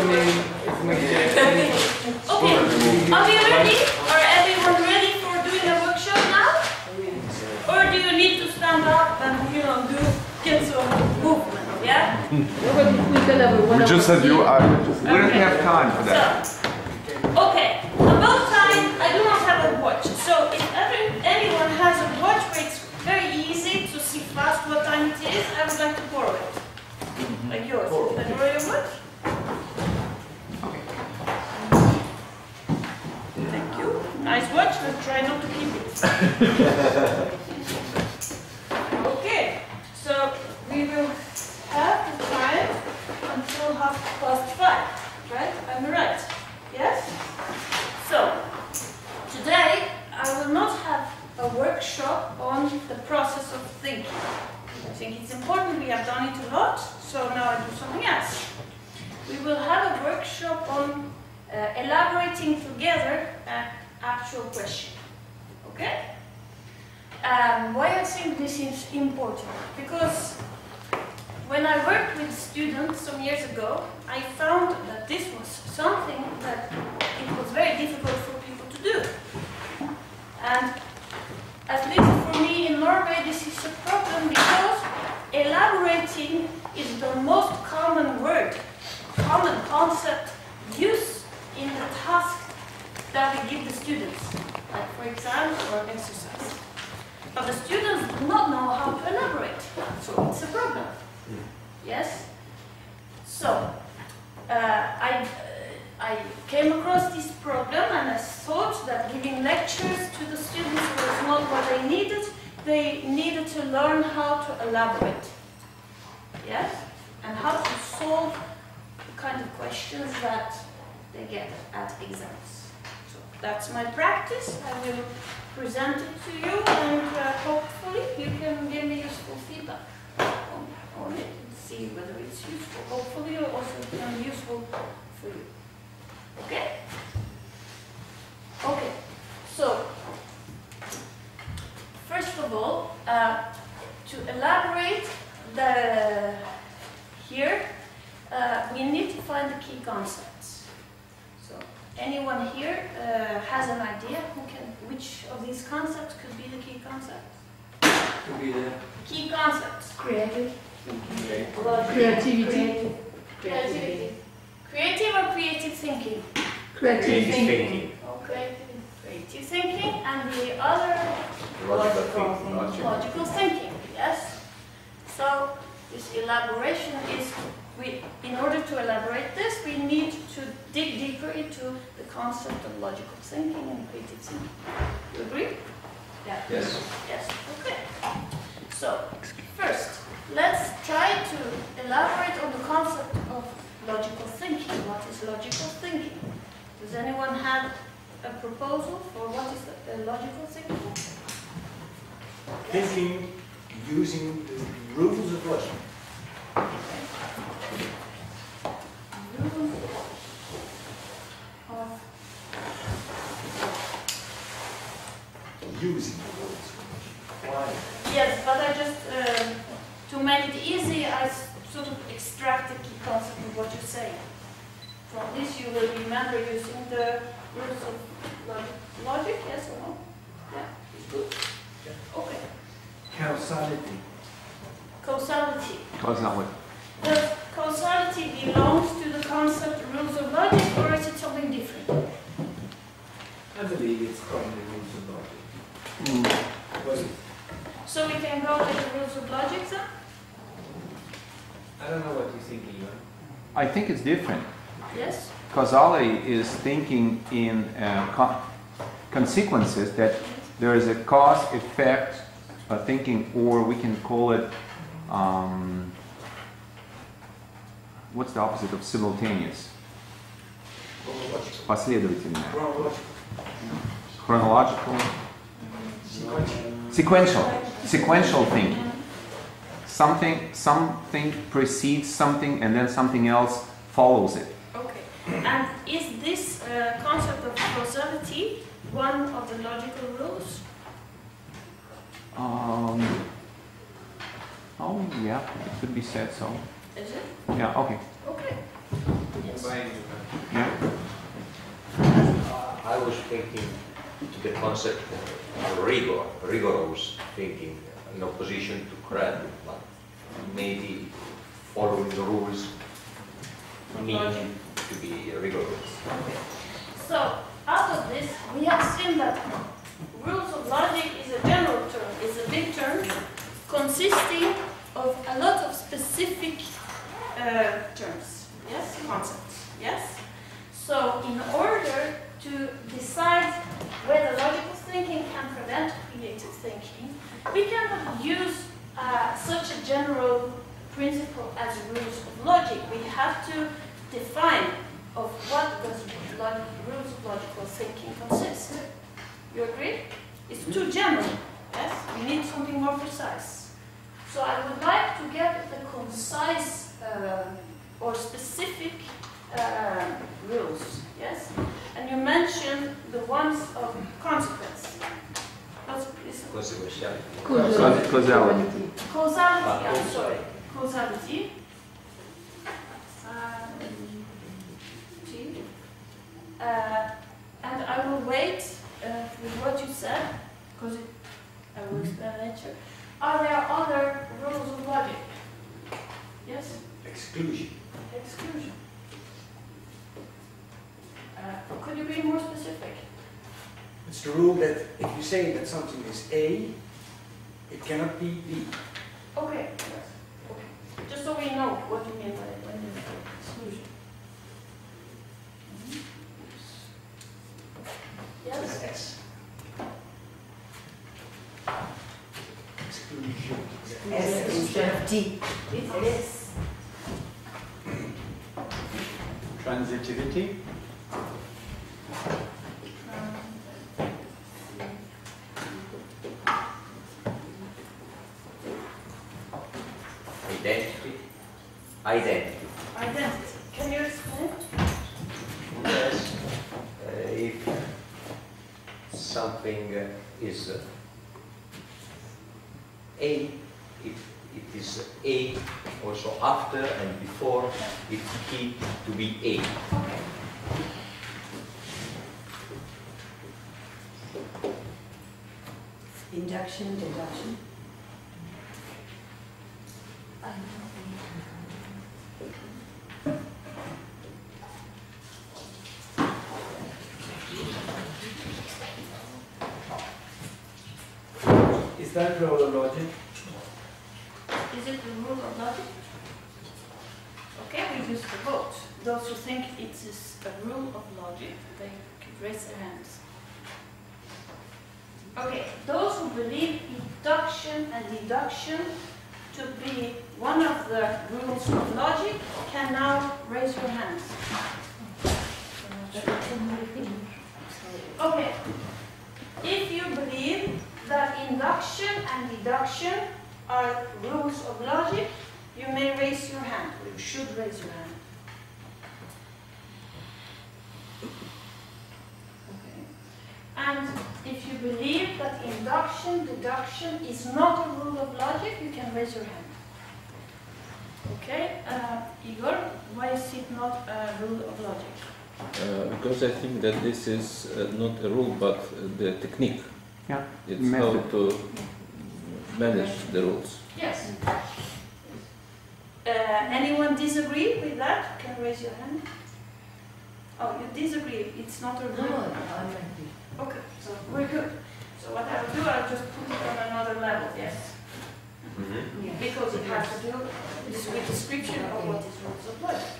Okay, are we ready? Are everyone ready for doing a workshop now? Or do you need to stand up and, you know, get some movement, yeah? We just have you, we don't have time for that. So, okay, about time, I do not have a watch. So if anyone has a watch where it's very easy to see fast what time it is, I would like to borrow it. Like yours. Can I borrow your watch? Thank you. Nice watch, let's try not to keep it. Okay, so we will have the time until 5:30, right? I'm right. Yes? So, today I will not have a workshop on the process of thinking. I think it's important, we have done it a lot, so now I do something else. We will have a workshop on elaborating together an actual question. Okay? Why I think this is important? Because when I worked with students some years ago, I found that this was something that it was very difficult for people to do. And at least for me in Norway, this is a problem because elaborating is the most common word, common concept used in the task that we give the students, like for exams or exercise. But the students do not know how to elaborate, so it's a problem. Yes? So, I came across this problem and I thought that giving lectures to the students was not what they needed. They needed to learn how to elaborate. Yes? And how to solve the kind of questions that they get at exams. So that's my practice. I will present it to you and hopefully you can give me useful feedback on it and see whether it's useful. Hopefully it also become useful for you. Okay? Okay. So, first of all, to elaborate here, we need to find the key concepts. So, anyone here has an idea which of these concepts could be the key concepts? Could be the key concepts. Creative. Creativity. Creativity. Creative or creative thinking? Creative thinking. Okay. Creative thinking and the other logical thinking. Yes. So this elaboration is in order to elaborate this, we need to dig deeper into the concept of logical thinking and creative thinking. You agree? Yeah. Yes. Yes. Okay. So first, let's try to elaborate on the concept of logical thinking. What is logical thinking? Does anyone have a proposal for what is logical thinking? Thinking using the rules of logic. Okay. Rules of Using the rules of logic. Why? yes, but I just to make it easy, I sort of extract the key concept of what you say. From this, you will remember using the rules of logic. Yes or no? Yeah, it's good. Yeah. Okay. Causality. Causality. Causality. Does causality belongs to the concept rules of logic, or is it something different? I believe it's probably rules of logic. Was it? So we can go with the rules of logic then? I don't know what you think, Ivan. I think it's different. Yes? Causality is thinking in consequences, that there is a cause-effect thinking, or we can call it, what's the opposite of simultaneous? Последовательное. Chronological. Sequential thinking. Something precedes something and then something else follows it. Okay. And is this concept of causality one of the logical rules? Oh, yeah, it could be said so. Is it? Yeah, okay. Okay. Yes. Yeah. I was thinking to the concept of rigor, rigorous thinking in opposition to credit, but maybe following the rules need to be rigorous. Okay. So, out of this, we have seen that rules of logic is a general term, is a big term, consisting of a lot of specific terms, yes, concepts, yes. So, in order to decide whether logical thinking can prevent creative thinking, we cannot use such a general principle as rules of logic. We have to define of what does rules of logical thinking consist. You agree? It's too general, yes? We need something more precise. So I would like to get the concise or specific rules, yes? And you mentioned the ones of consequence. Consequentiality. Causality. Causality, I'm sorry. Causality. And I will wait with what you said, because I will explain later. Are there other rules of logic? Yes? Exclusion. Exclusion. Could you be more specific? It's the rule that if you say that something is A, it cannot be B. Okay. Yes. Okay. Just so we know what you mean by when you say exclusion. Yes? S. Exclusion. S instead of T. It is. Transitivity. Identity. Identity. Identity. Can you explain? Yes. If something is A, if it is A also after and before, it keep to be A. Okay. Induction, deduction. Is that rule of logic? Is it the rule of logic? Okay, we use the vote. Those who think it is a rule of logic, they could raise their hands. Okay, those who believe induction and deduction to be one of the rules of logic can now raise your hands. Okay, if you believe that induction and deduction are rules of logic, you may raise your hand, or you should raise your hand. Okay. And if you believe that induction, deduction is not a rule of logic, you can raise your hand. Okay, Igor, why is it not a rule of logic? Because I think that this is not a rule, but the technique. Yeah. It's Method. how to manage the rules. Yes. Anyone disagree with that? Can raise your hand. Oh, you disagree. It's not a No, rule. I'm ready. Okay, so we're good. So what I'll do, I'll just put it on another level, yes? Yes. Because it has to do with description of what is rules of logic.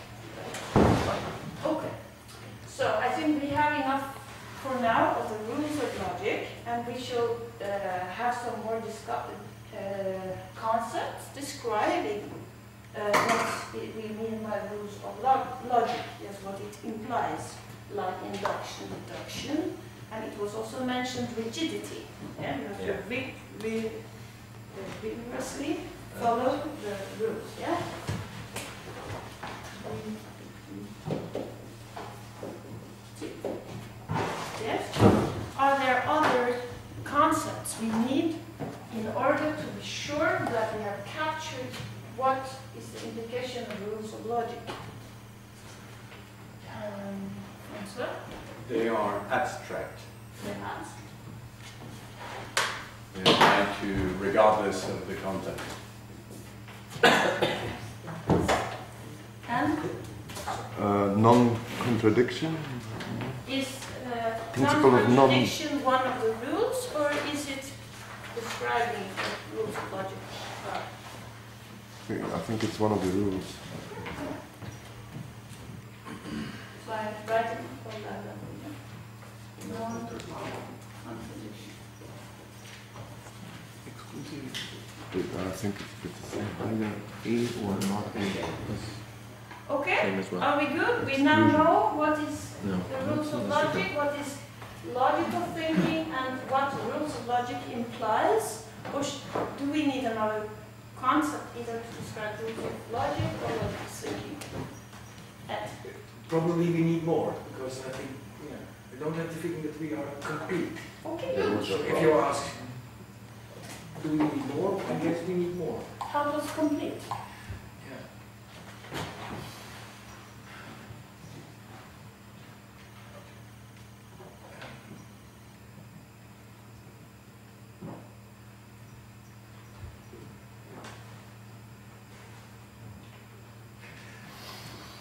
Okay. So I think we have enough for now of the rules of logic, and we shall have some more concepts describing what we mean by rules of logic, yes, what it implies, like induction, deduction, and it was also mentioned rigidity. Yeah, you have to vigorously follow the rules. Yeah. Yes. Are there other concepts we need in order to be sure that we have captured what is the implication of rules of logic? answer. They are abstract. The answer. They apply to regardless of the content. And Non-contradiction. is Principle of non- non-contradiction one of the rules, or is it describing the rules of logic? I think it's one of the rules. So I write it on that level. Non-contradiction. I think it's the same. Either A or not A. Okay, Same as well. are we good? We now know what is No. the rules of logic, what is logical thinking, and what rules of logic implies. Or do we need another concept either to describe rules of logic or logical thinking? Ed? Probably we need more, because I think, we don't have the feeling that we are complete. Okay, The good. rules So of if you ask, do we need more? I guess we need more. How does complete? Yeah.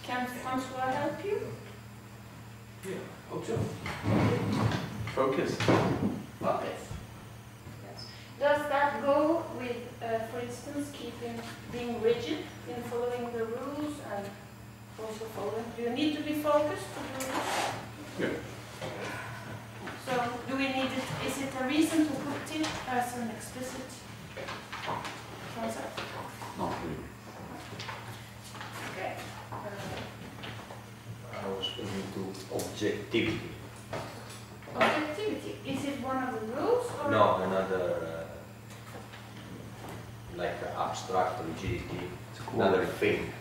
Can Francois help you? Yeah, hope so. Focus. Focus. Yes. Does that go with, for instance, being rigid in following the rules and also following? Do you need to be focused to do this? Yeah. So, do we need it? Is it a reason to put it as an explicit concept? Not really. Okay. I was thinking to objectivity. Objectivity. Is it one of the rules or? No, another, like abstract rigidity, another thing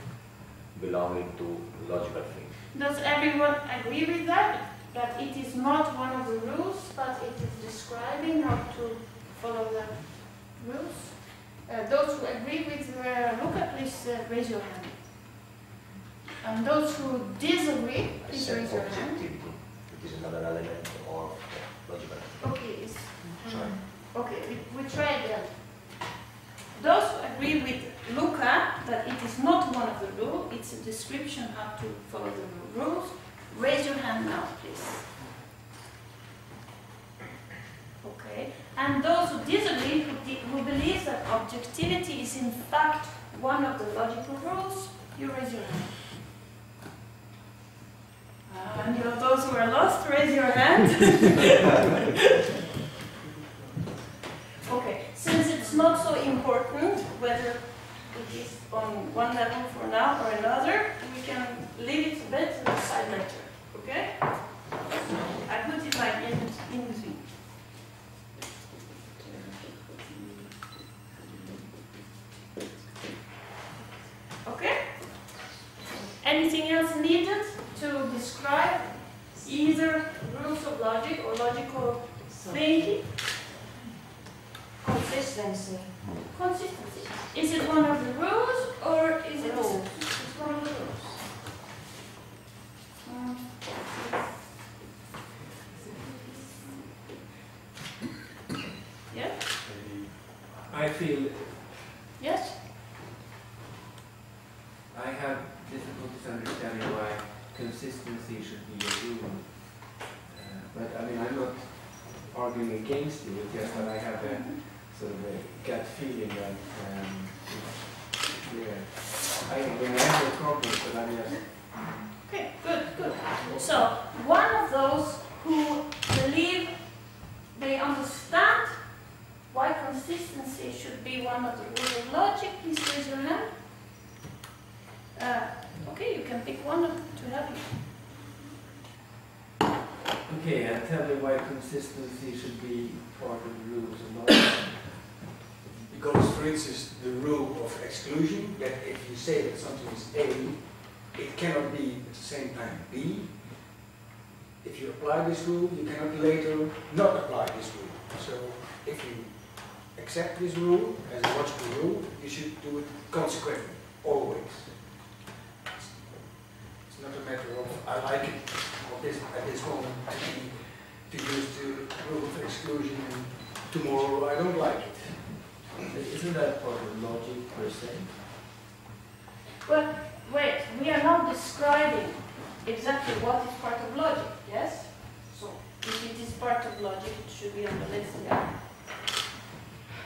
belonging to logical thing. Does everyone agree with that? That it is not one of the rules, but it is describing how to follow the rules? Those who agree with Luca, please raise your hand. And those who disagree, please Said raise your hand. objectivity. It is another element of logical. Okay, Sorry. okay, we try again. Those who agree with Luca that it is not one of the rules, it's a description how to follow the rules, raise your hand now, please. Okay, and those who disagree, who believe that objectivity is in fact one of the logical rules, you raise your hand. And those who are lost, raise your hand. Okay, since it's not so important whether it is on one level for now or another, we can leave it a bit to the side later. Okay? I put it like in between. Okay? Anything else needed to describe either rules of logic or logical thinking? Consistency. Consistency. Is it one of the rules or is it Rules. It's one of the rules? Yeah? I feel Yes? I have difficulties understanding why consistency should be a rule. But I mean, I'm not arguing against it, it's just that I have a sort of a gut feeling that, I have no problems, but I'm just... Okay, good, good. So, one of those who believe they understand why consistency should be one of the rules of logic, please raise your hand. Okay, you can pick one to help you. Okay, and tell me why consistency should be part of the rules of logic. Because, for instance, the rule of exclusion, that if you say that something is A, it cannot be at the same time B. If you apply this rule, you cannot later not apply this rule. So, if you accept this rule as a logical rule, you should do it consequently, always. It's not a matter of I like it or at this moment to use the rule of exclusion, and tomorrow I don't like it. Isn't that part of logic per se? Well, wait, we are now describing exactly what is part of logic, yes? So, if it is part of logic, it should be on the list, yeah?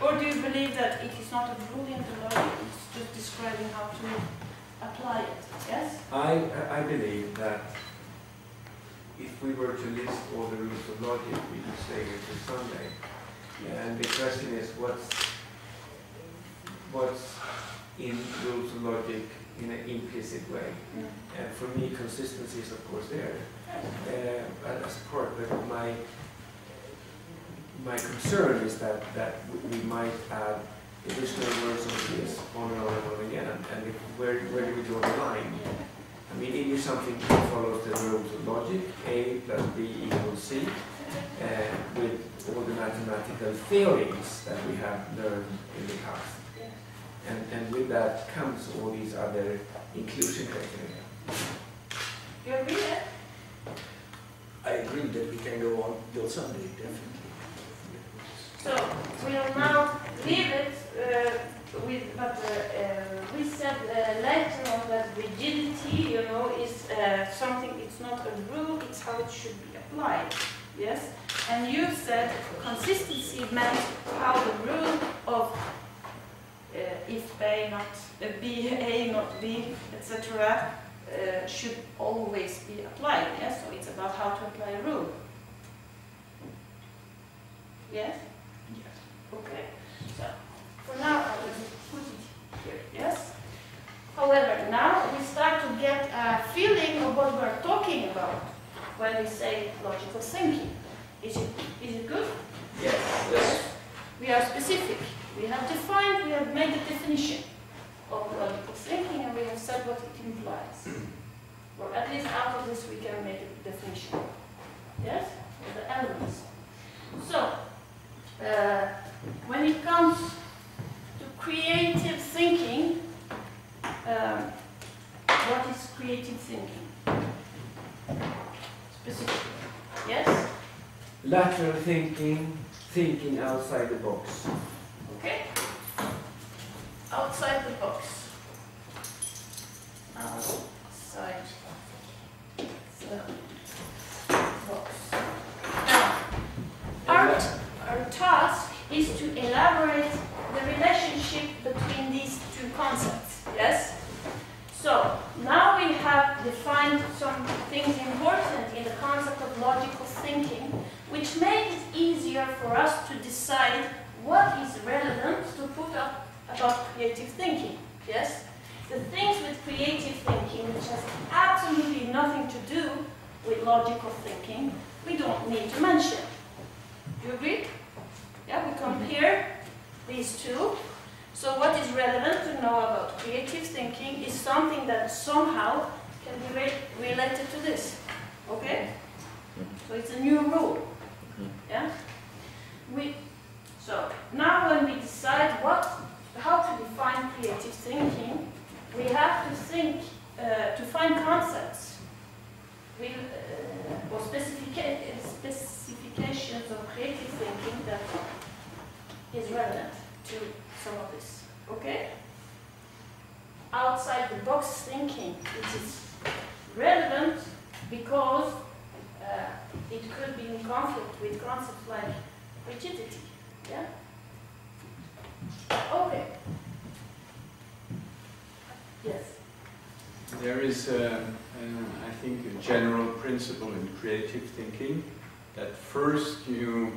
Or do you believe that it is not a rule in the logic, it's just describing how to apply it, yes? I believe that if we were to list all the rules of logic, we could say it to Sunday. And the question is, what's in rules of logic in an implicit way? And for me, consistency is of course there as part. But my concern is that we might add additional words on this on and on and on again. And where do we draw the line? I mean, it is something that follows the rules of logic, A plus B equals C, with all the mathematical theories that we have learned in the past. And with that comes all these other inclusion criteria. You agree there? I agree that we can go on till Sunday, definitely. So, we'll now leave it but we said later on that rigidity, is something, it's not a rule, it's how it should be applied, yes? And you said consistency meant how the rule of if A not B, A not B, etc. Should always be applied, yes? So it's about how to apply a rule. Yes? Yes. Okay. So, for now, I will put it here, yes? However, now we start to get a feeling of what we're talking about when we say logical thinking. Is it good? Yes. Yes. We are specific. We have defined, we have made a definition of logical thinking, and we have said what it implies. Or at least out of this we can make a definition. Yes? Of the elements. So, when it comes to creative thinking, what is creative thinking? Specifically. Yes? Lateral thinking, thinking outside the box. Okay? Outside the box. Outside the box. Now, our task is to elaborate the relationship between these two concepts. Yes? So, now we have defined some things important in the concept of logical thinking, which make it easier for us to decide what is relevant to put up about creative thinking. Yes? The things with creative thinking, which has absolutely nothing to do with logical thinking, we don't need to mention. Do you agree? Yeah, we compare these two. So what is relevant to know about creative thinking is something that somehow can be related to this. Okay? So it's a new rule. Yeah? So now when we decide how to define creative thinking, we have to think, to find concepts or specifications of creative thinking that is relevant to some of this. Okay? Outside the box thinking, it is relevant because it could be in conflict with concepts like rigidity. Yeah? Okay. Yes. There is, I think, a general principle in creative thinking that first you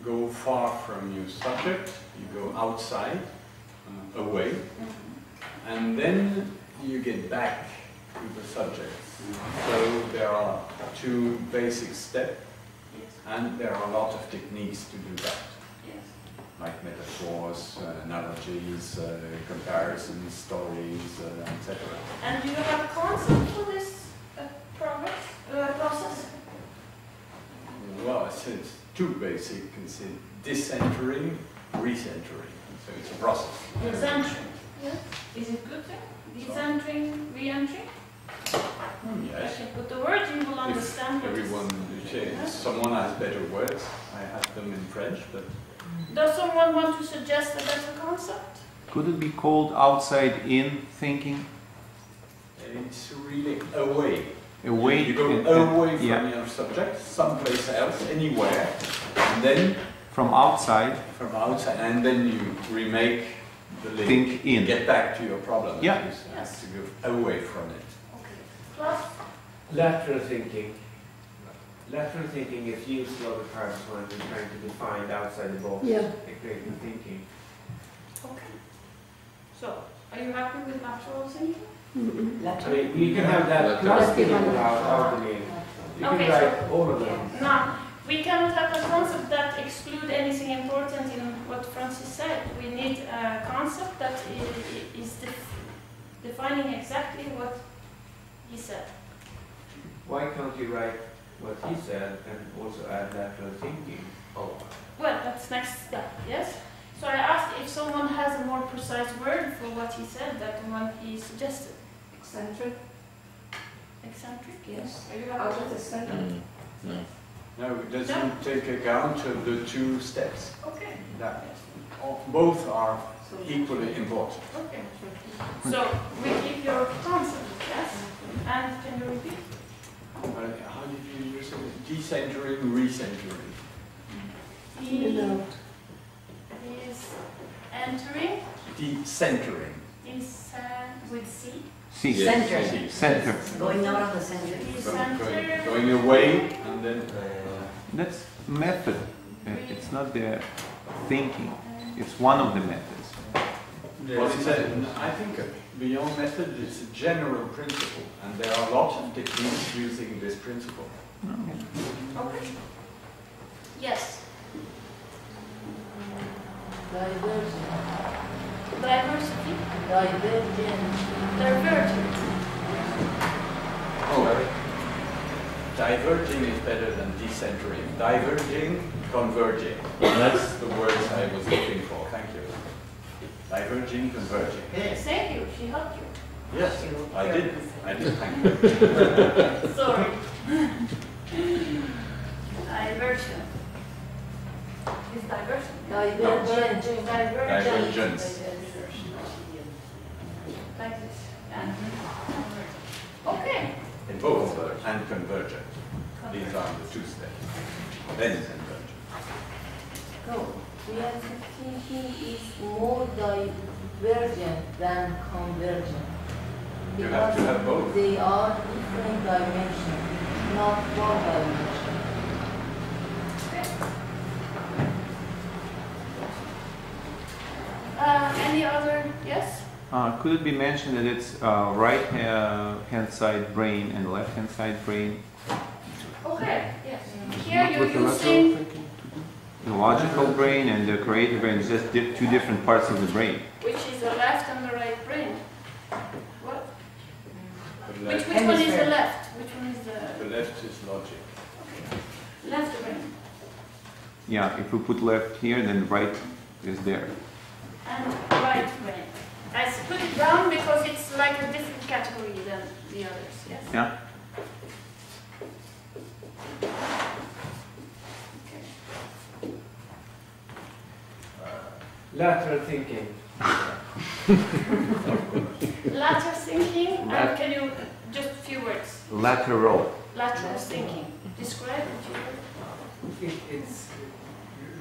go far from your subject, you go outside, away, and then you get back to the subject. So there are two basic steps, Yes. and there are a lot of techniques to do that, Yes. like metaphors, analogies, comparisons, stories, etc. And do you have a concept for this process? Well, it's two basic, it's decentering, recentering. So it's a process. Decentering. Yes. Is it good thing? Decentering, re-entering? I Yes. can put the word, you will understand example. everyone, someone has better words. I have them in French, but Does someone want to suggest a better concept? Could it be called outside-in thinking? it's really away. Away You go and- away from yeah. your subject, someplace else, anywhere, and then From outside, from outside, and then you remake the link. think in. Get back to your problem. Yeah. You have to go away from it. Okay. Plus, Lateral thinking. Lateral thinking is used a lot of times when we're trying to define outside the box Yeah. creative thinking. okay. So, are you happy with lateral thinking? I mean, you can have that plus thinking without the name. You can Okay, write all of them. Now, we cannot have a concept that exclude anything important in what Francis said. We need a concept that is defining exactly what he said. Why can't you write what he said and also add lateral thinking? Oh, Well, that's next step, yes? So I asked if someone has a more precise word for what he said than the one he suggested. Eccentric, Eccentric? yes. Are you Out happy of the with center. No. No, it doesn't take account of the two steps. Okay. That both are equally important. Okay. So we keep your concept, yes? And can you repeat? How did you use it? Decentering, recentering. He is entering Decentering. with C. see, Yes. Center. center. Going out of the center. Going away and then That's method. It's not the thinking. It's one of the methods. well, I think beyond method it's a general principle, and there are lots of techniques using this principle. Okay. Yes. Divergent. Diversity. Divergent. Divergent. Oh, diverging is better than decentering. Diverging, converging. That's the words I was looking for. Thank you. Diverging, converging. Thank you. She helped you. Yes, I did. Thank you. Sorry. Diversion. Is diversion? Divergent. Divergence. Like this. And okay. In both and convergent. These are the two steps. Then convergent. No, creative thinking is more divergent than convergent. You have to have both. They are different dimensions, not one dimension. Any other? Yes? Could it be mentioned that it's right hand side brain and left hand side brain? Okay. Yes. Here Not you're with the lateral using. thinking? The logical brain and the creative brain is just two different parts of the brain. Which is the left and the right brain? What? Which one is the Hemisphere. left? Which one is The the left is logic. left brain? Yeah, if we put left here, then right is there. And right brain. I put it down because it's like a different category than the others. Yes. Yeah? Okay. Lateral thinking. Lateral thinking. And can you just a few words? Lateral. Lateral thinking. Describe it. It's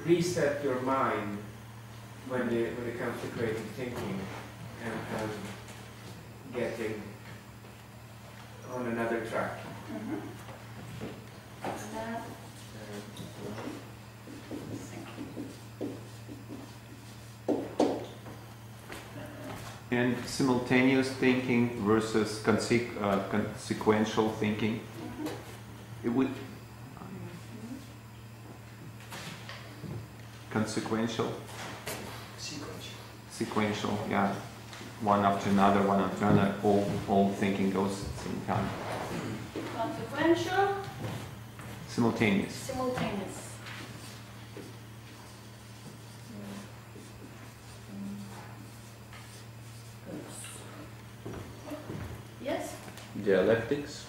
reset your mind when it comes to creative thinking and getting on another track. And simultaneous thinking versus consequential thinking. It would consequential, sequential, yeah. One after another, all thinking goes at the same time. Consequential. Simultaneous. Simultaneous. Dialectics.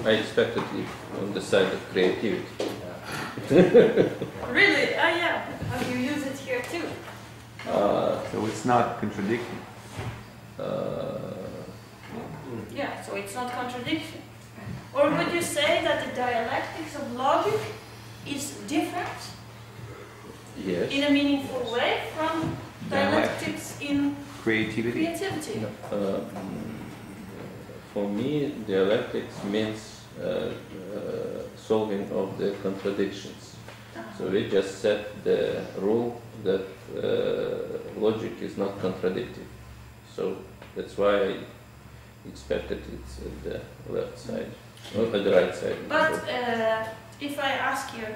I expected it on the side of creativity. Really? Yeah. How do you use it here too? So it's not contradicting. Yeah, so it's not contradiction. Or would you say that the dialectics of logic is different Yes. in a meaningful way from dialectics in Creativity. creativity? For me, dialectics means solving of the contradictions. So we just set the rule that logic is not contradictive. So that's why I expected it's at the left side, not at the right side. But if I ask you,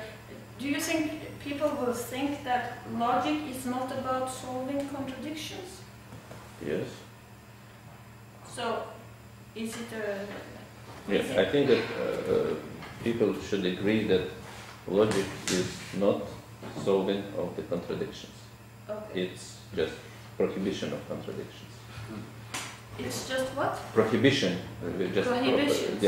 do you think people will think that logic is not about solving contradictions? Yes. So, is it a... Yes, I think that people should agree that logic is not solving of the contradictions. Okay. It's just prohibition of contradictions. It's just what? Prohibition. Prohibitions.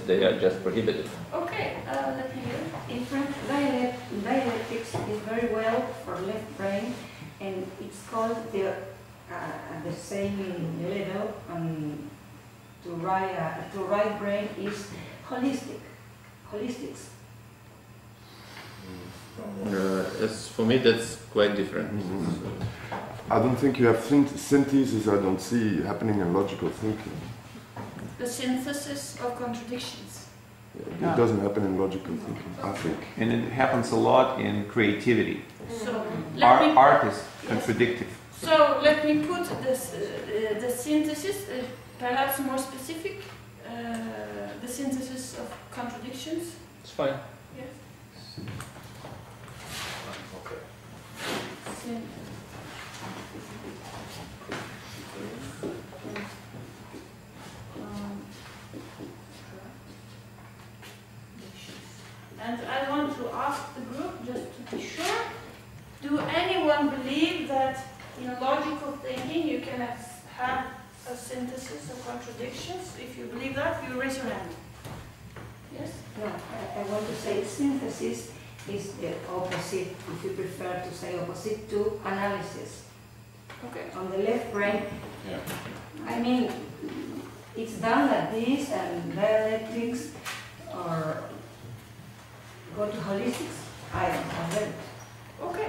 They are just prohibited. Okay, let me hear. In French, dialectics is very well for left brain, and it's called at the same level to right brain is holistics. As for me, that's quite different. I don't think you have synthesis. I don't see happening in logical thinking. The synthesis of contradictions. It doesn't happen in logical thinking, I think. And it happens a lot in creativity. So, Art is contradictive. So let me put this, the synthesis, perhaps more specific, the synthesis of contradictions. It's fine. Yes. Okay. And I want to ask the group, just to be sure, do anyone believe that in logical thinking you can have a synthesis of contradictions? If you believe that, you raise your hand. Yes? No, I want to say synthesis is the opposite, if you prefer to say opposite, to analysis. Okay. On the left brain, Yeah. I mean, it's done like this, and dialectics or go to holistics. I don't have it. Okay.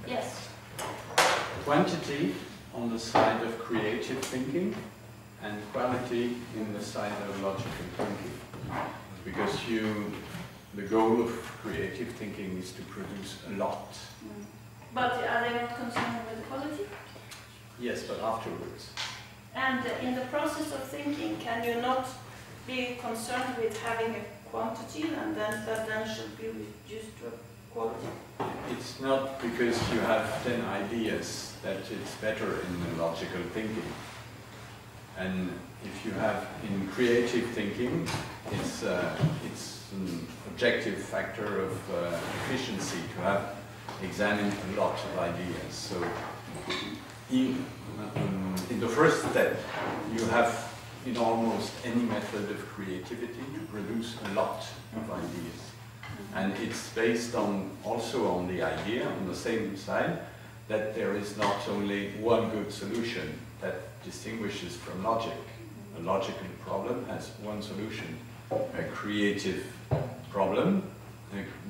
Yes. Quantity on the side of creative thinking and quality in the side of logical thinking. Because the goal of creative thinking is to produce a lot. But are they not concerned with the quality? Yes, but afterwards. And in the process of thinking, can you not be concerned with having a quantity and then that then should be reduced to a quality? It's not because you have 10 ideas that it's better in the logical thinking. And if you have in creative thinking, it's an objective factor of efficiency to have examined a lot of ideas. So in the first step, you have in almost any method of creativity to produce a lot of ideas. And it's based also on the idea, on the same side, that there is not only one good solution that distinguishes from logic. A logical problem has one solution. A creative problem,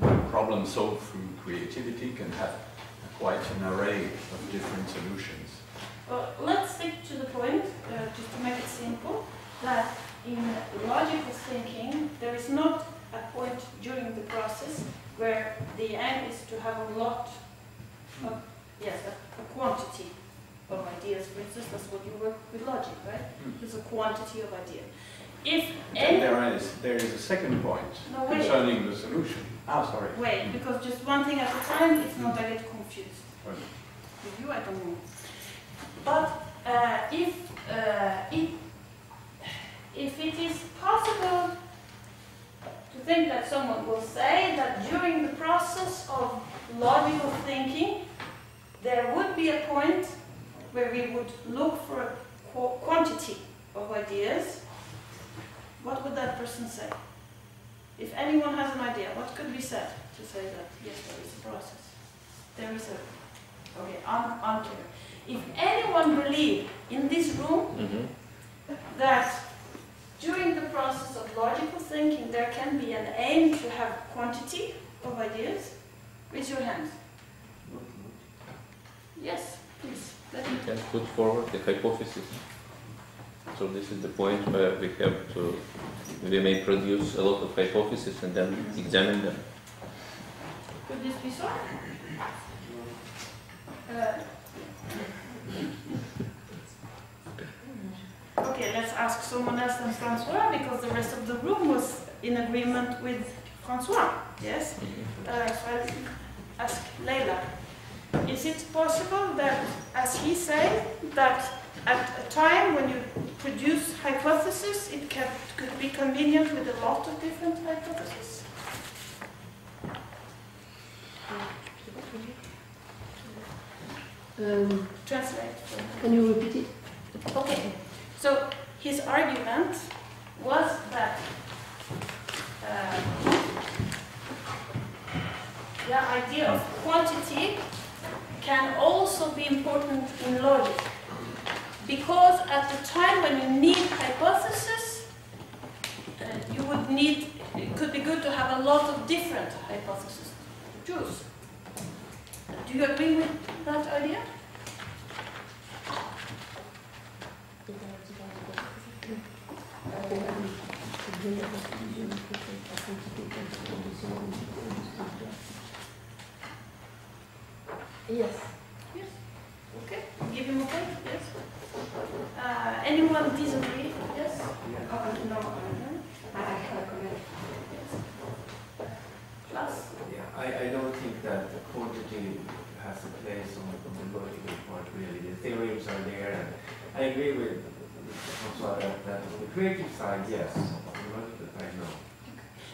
a problem solved through creativity, can have quite an array of different solutions. Well, let's stick to the point, just to make it simple, that in logical thinking, there is not a point during the process where the aim is to have a lot of, yes, a quantity of ideas. For instance, that's what you work with logic, right? There's a quantity of ideas. If any... There is a second point No, wait. concerning the solution. Ah, sorry. Wait, because just one thing at a time, if not I get confused. Sorry. With you, I don't know. But if it is possible to think that someone will say that during the process of logical thinking, there would be a point where we would look for a quantity of ideas, what would that person say? If anyone has an idea, what could be said to say that, yes, there is a process? There is a, okay, unclear. If anyone believed in this room that during the process of logical thinking there can be an aim to have quantity of ideas, raise your hands. Yes, please. Let me can put forward the hypothesis. So this is the point where we may produce a lot of hypotheses and then examine them. Could this be so? Okay, let's ask someone else than Francois, because the rest of the room was in agreement with Francois. Yes? So I'll ask Leila. Is it possible that, as he said, that at a time when you produce hypotheses, it could be convenient with a lot of different hypotheses? Translate. Can you repeat it? Okay. So his argument was that the idea of quantity can also be important in logic, because at the time when you need hypotheses, you would need, it could be good to have a lot of different hypotheses to choose. Do you agree with that idea? Yes. Yes. Okay. Give him a point. Yes. Anyone disagree? Yes. No, I have a comment. Plus. Yeah, I don't think that the quantity has a place on the logical part really. The theorems are there, and I agree with François that on the creative side, yes. On the logical side, no.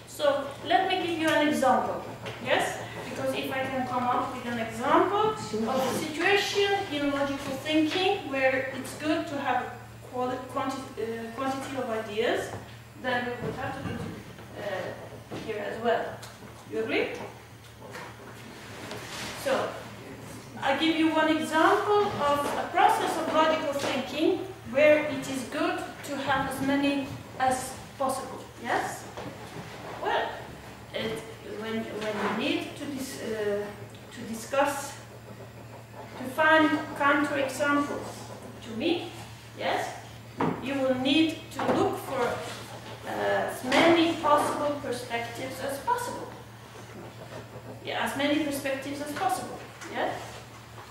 So let me give you an example. Yes? Because if I can come up with an example of a situation in logical thinking where it's good to have quantity of ideas, then we would have to put it here as well. You agree? So, I give you one example of a process of logical thinking where it is good to have as many as possible. Yes? Well, when you need to discuss, to find counterexamples to me, yes, you will need to look for as many possible perspectives as possible. Yeah, as many perspectives as possible. Yes,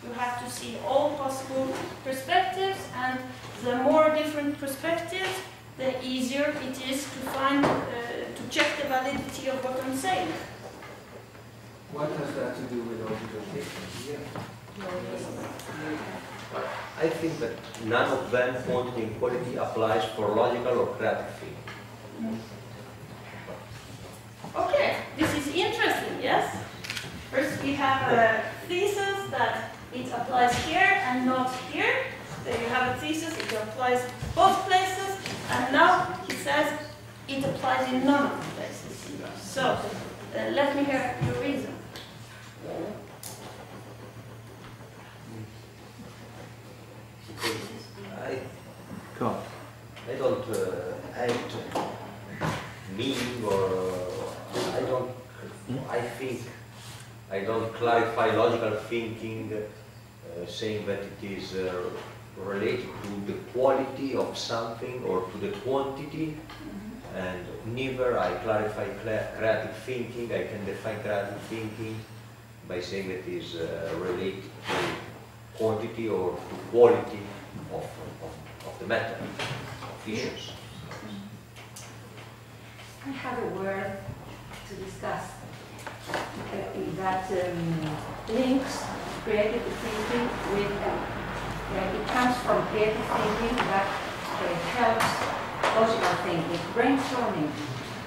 you have to see all possible perspectives, and the more different perspectives, the easier it is to find, to check the validity of what I'm saying. What has that to do with logical thinking? I think that none of them, quantity and quality, applies for logical or creative thinking. Okay, this is interesting, yes? First we have a thesis that it applies here and not here. Then you have a thesis, it applies both places, and now he says it applies in none of the places. So, let me hear your reason. I don't add meaning, or I don't clarify logical thinking saying that it is related to the quality of something or to the quantity, and neither I clarify creative thinking. I can define creative thinking by saying that it is related to quantity or to quality of the matter, of issues. I have a word to discuss that links creative thinking with, it comes from creative thinking that helps logical thinking, brainstorming.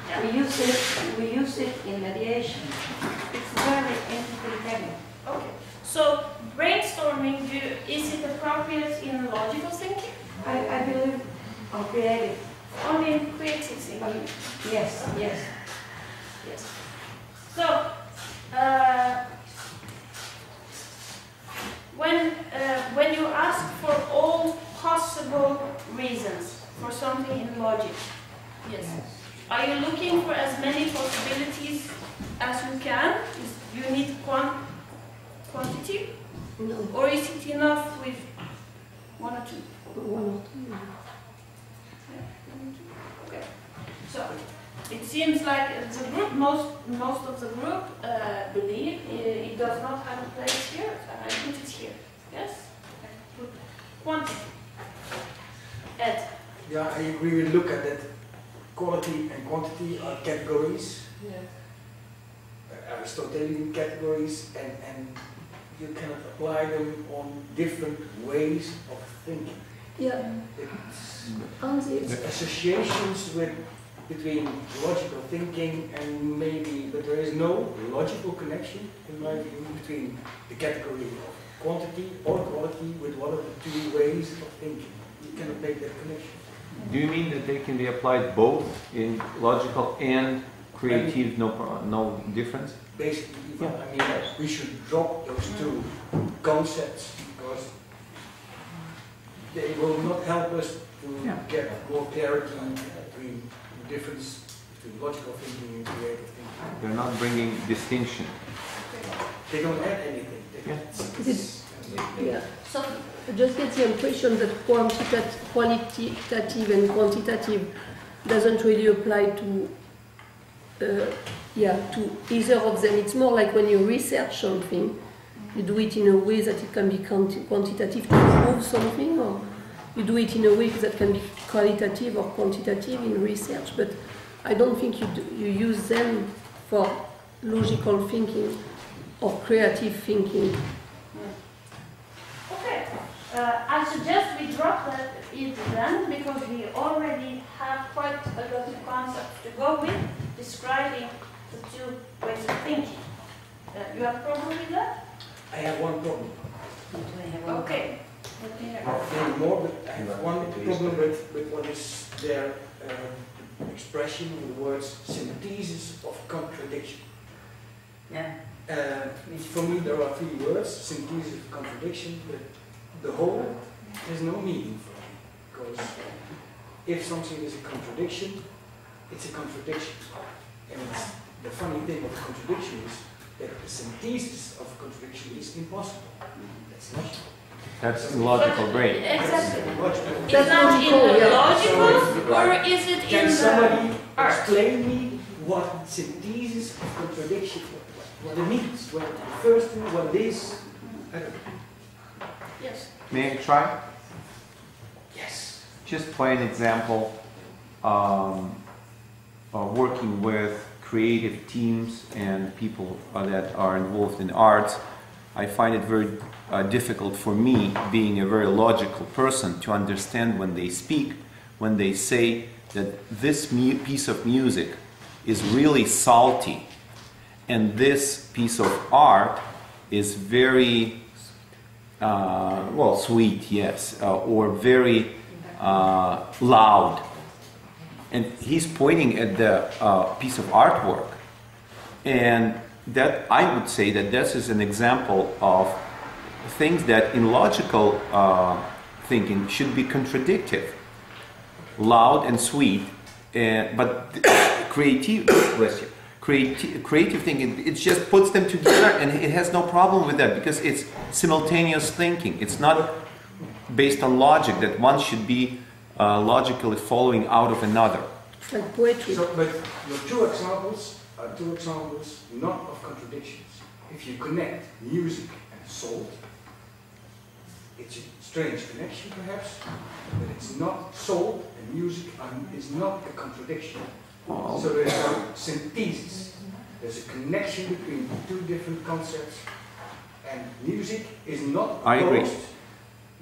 Yeah. We use it in mediation. It's very entity-heavy. Okay, so brainstorming, is it appropriate in logical thinking? I believe on creative. On only in creative thinking. Yes, yes. Yes. So, when you ask for all possible reasons for something in logic, yes. Are you looking for as many possibilities as you can? You need quantity? No. Or is it enough with one or two? One or two. Okay. So it seems like the group, most of the group believe it does not have a place here. So I put it here. Yes. I put quantity. Ed. Yeah, I agree with Luca that quality and quantity are categories. Yeah. Aristotelian categories, and you cannot apply them on different ways of thinking. Yeah. It's associations between logical thinking and maybe, but there is no logical connection, in my view, between the category of quantity or quality with one of the two ways of thinking. You cannot make that connection. Do you mean that they can be applied both in logical and creative, no difference? Basically, I mean, we should drop those two concepts because they will not help us to get more clarity between the difference between logical thinking and creative thinking. They're not bringing distinction. They don't add anything. Yeah. So I just get the impression that qualitative and quantitative doesn't really apply to to either of them. It's more like when you research something, you do it in a way that it can be quantitative to prove something, or you do it in a way that can be qualitative or quantitative in research. But I don't think you use them for logical thinking or creative thinking. Okay. I suggest we drop it then because we already have quite a lot of concepts to go with describing the two ways of thinking. You have a problem with that? I have one problem. Okay. Maybe more, but I have one problem with what is their expression in the words synthesis of contradiction. Yeah. For me, there are three words: synthesis of contradiction, but the whole has no meaning for me. Because if something is a contradiction, it's a contradiction. And the funny thing of contradiction is that the synthesis of contradiction is impossible. That's logical. That's logical brain. Exactly. Logical. Is that in the logical or is it in Can somebody the art? explain me what synthesis of contradiction, what it means, what it refers to, what it is? I don't know. Yes. May I try? Yes. Just by an example, working with creative teams and people that are involved in arts, I find it very difficult for me, being a very logical person, to understand when they speak, when they say that this piece of music is really salty and this piece of art is very sweet, yes, or very loud. And he's pointing at the piece of artwork. And that, I would say that this is an example of things that in logical thinking should be contradictive. Loud and sweet, but creative thinking, it just puts them together, and it has no problem with that because it's simultaneous thinking. It's not based on logic that one should be logically following out of another. It's like poetry. So, but your two examples are two examples not of contradictions. If you connect music and salt, it's a strange connection perhaps, but it's not salt and music is not a contradiction. So there's no synthesis. There's a connection between two different concepts, and music is not I agree. opposed.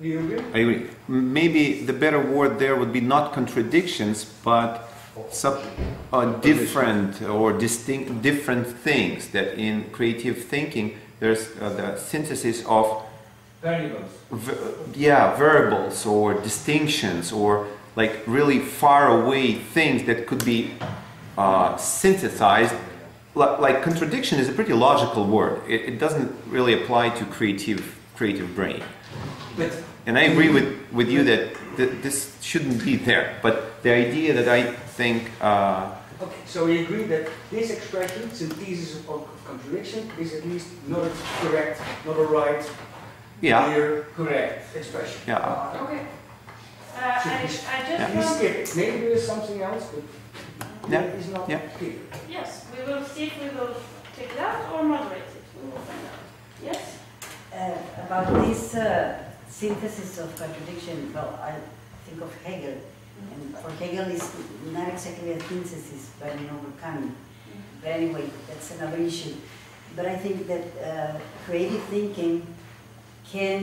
Do you agree? I agree. Maybe the better word there would be not contradictions, but some different or distinct different things. That in creative thinking, there's the synthesis of Variables. variables or distinctions, or like really far away things that could be synthesized. Like contradiction is a pretty logical word. It doesn't really apply to creative brain. And I agree with you that this shouldn't be there. But the idea that I think... Okay, so we agree that this expression, synthesis of contradiction, is at least not a correct, not a right, clear, correct expression. Yeah. Okay. I just We want... skip it. Maybe there is something else, but Yeah. it is not Yeah. clear. Yes, we will see if we will take it out or moderate it. We will find out. Yes? About this synthesis of contradiction, well, I think of Hegel. And for Hegel, it's not exactly a synthesis, but an overcoming. But anyway, that's another issue. But I think that creative thinking can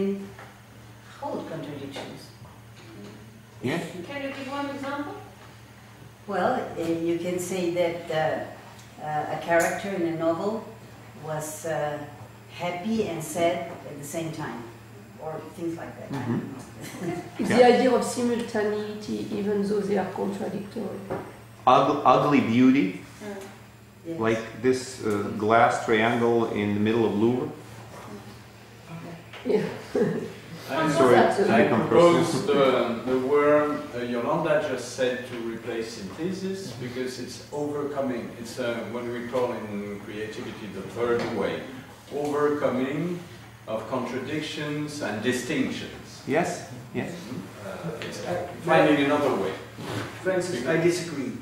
hold contradictions. Yeah. Can you give one example? Well, you can say that a character in a novel was happy and sad at the same time, or things like that. I don't know. It's the idea of simultaneity, even though they are contradictory. Ugly beauty, Yes. like this glass triangle in the middle of Louvre. Yeah. Sorry, I become propose the word Yolanda just said to replace synthesis because it's overcoming. It's what we call in creativity the third way. Overcoming of contradictions and distinctions. Yes, yes. It's finding another way. Francis, I disagree.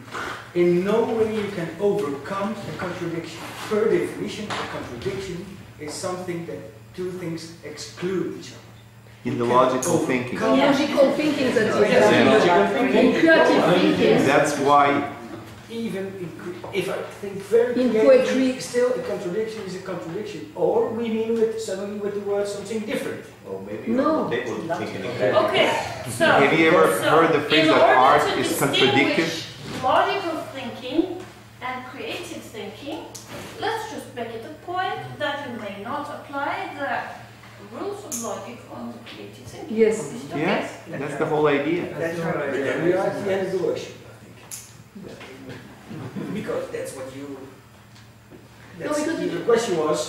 In no way you can overcome a contradiction. Per definition, a contradiction is something that two things exclude each other. In the logical thinking. In logical thinking, that's Yes, exactly. logical thinking. In creative thinking. That's why Even if I think very In creatively, poetry- still a contradiction is a contradiction. Or we mean suddenly with the word something different. Or maybe No. they would think in Okay, so... Have you ever so heard the phrase in that order art to is distinguish contradictive? logical thinking and creative thinking, let's just make it a point that you may not apply the rules of logic on the creative thinking. Yes. Is it okay? Yes, that's the whole idea. That's right. Yeah, we are at the end of the workshop, I think. Because that's what you... because the question was,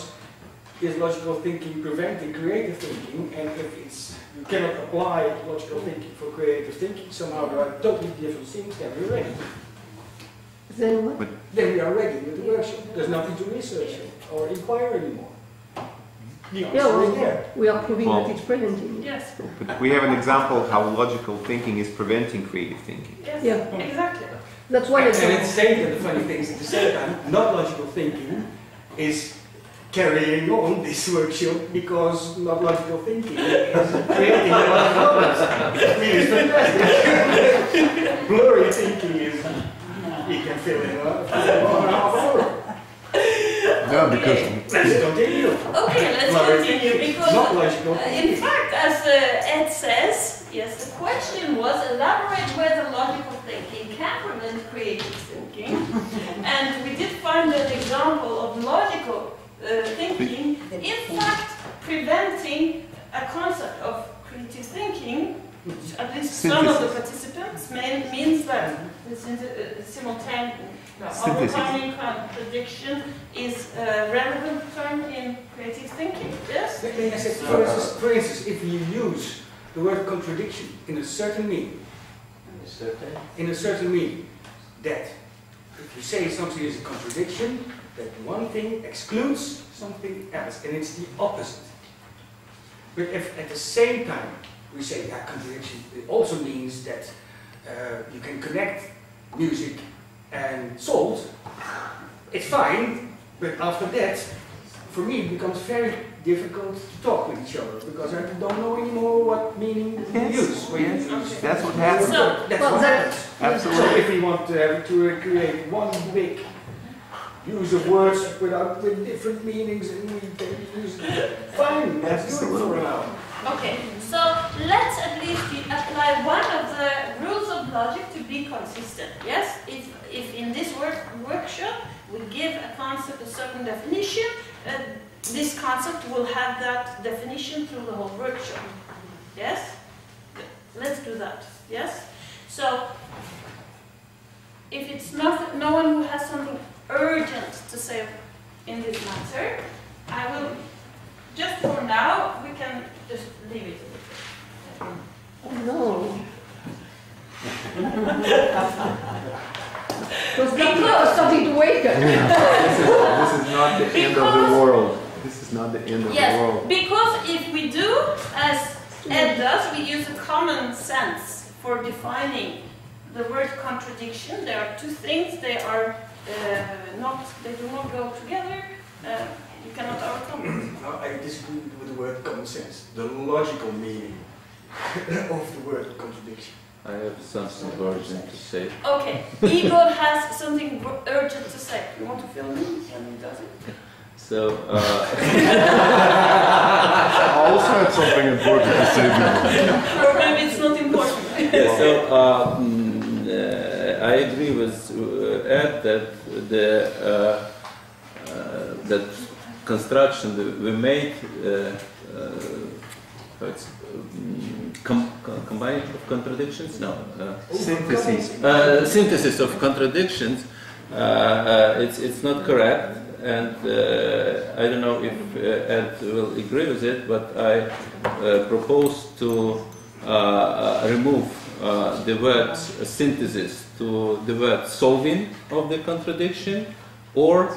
is logical thinking preventing creative thinking? And if you cannot apply logical thinking for creative thinking, somehow there are totally different things, then we're ready. Then what? Then we are ready with the workshop. There's nothing to research or inquire anymore. The Yeah, answer is well, there. we are proving Well- that it's preventing it. Yes, But we have an example of how logical thinking is preventing creative thinking. yes, Yeah. exactly. That's one And it's example. saying the funny things at the same time, not logical thinking is carrying on this workshop because not logical thinking is creating a lot of problems. It's fantastic. Blurry thinking is, you can fill in 1.5 hours. Yeah, because Let's continue. Okay, let's Blurry continue thinking, because not logical in thinking. fact, as Ed says, yes, the question was elaborate whether logical thinking can prevent creative thinking. And we did find an example of logical thinking, in fact, preventing a concept of creative thinking, which at least some of the participants means that the simultaneous overcoming contradiction is a relevant term in creative thinking. Yes? Let me say, for instance, if you use the word contradiction in a certain meaning, that if you say something is a contradiction, that one thing excludes something else, and it's the opposite. But if at the same time we say that contradiction, it also means that you can connect music and salt, it's fine, but after that, for me, it becomes very difficult to talk with each other because I don't know anymore what meaning to use. When you use That's what happens. So, that's well, what that- happens. Absolutely. So if we want to create one big use of words with different meanings and we can use fine, let's do it for now. Okay, so let's at least apply one of the rules of logic to be consistent. Yes, if in this workshop we give a concept a certain definition, this concept will have that definition through the whole workshop. Yes, let's do that. Yes. So, if it's not, no one who has something urgent to say in this matter, I will, just for now, we can just leave it. Oh, no. Because something to wake up. This is not the end of the world. This is not the end of the world. Yes, because if we do, as Ed does, we use a common sense for defining the word contradiction. There are two things, they are they do not go together. You cannot overcome it. No, I disagree with the word common sense, the logical meaning of the word contradiction. I have something urgent to say. Okay, Igor has something urgent to say. You want to film him when he does it? So, I also had something important to say now. Or maybe it's not important. so I agree with Ed that that construction that we made, it's combination of contradictions? No. Synthesis. Synthesis of contradictions. It's not correct, and I don't know if Ed will agree with it, but I propose to remove the word synthesis to the word solving of the contradiction, or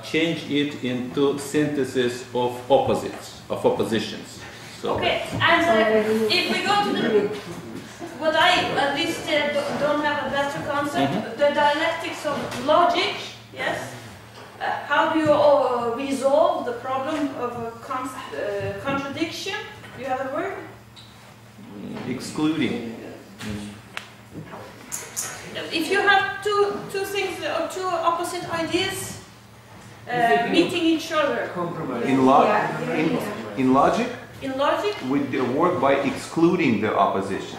change it into synthesis of opposites, of oppositions. So Okay, and if we go to the, what I at least don't have a better concept, the dialectics of logic, yes? How do you resolve the problem of a contradiction? Do you have a word? Excluding. If you have two things or two opposite ideas meeting each other In logic, in logic, we work by excluding the opposition.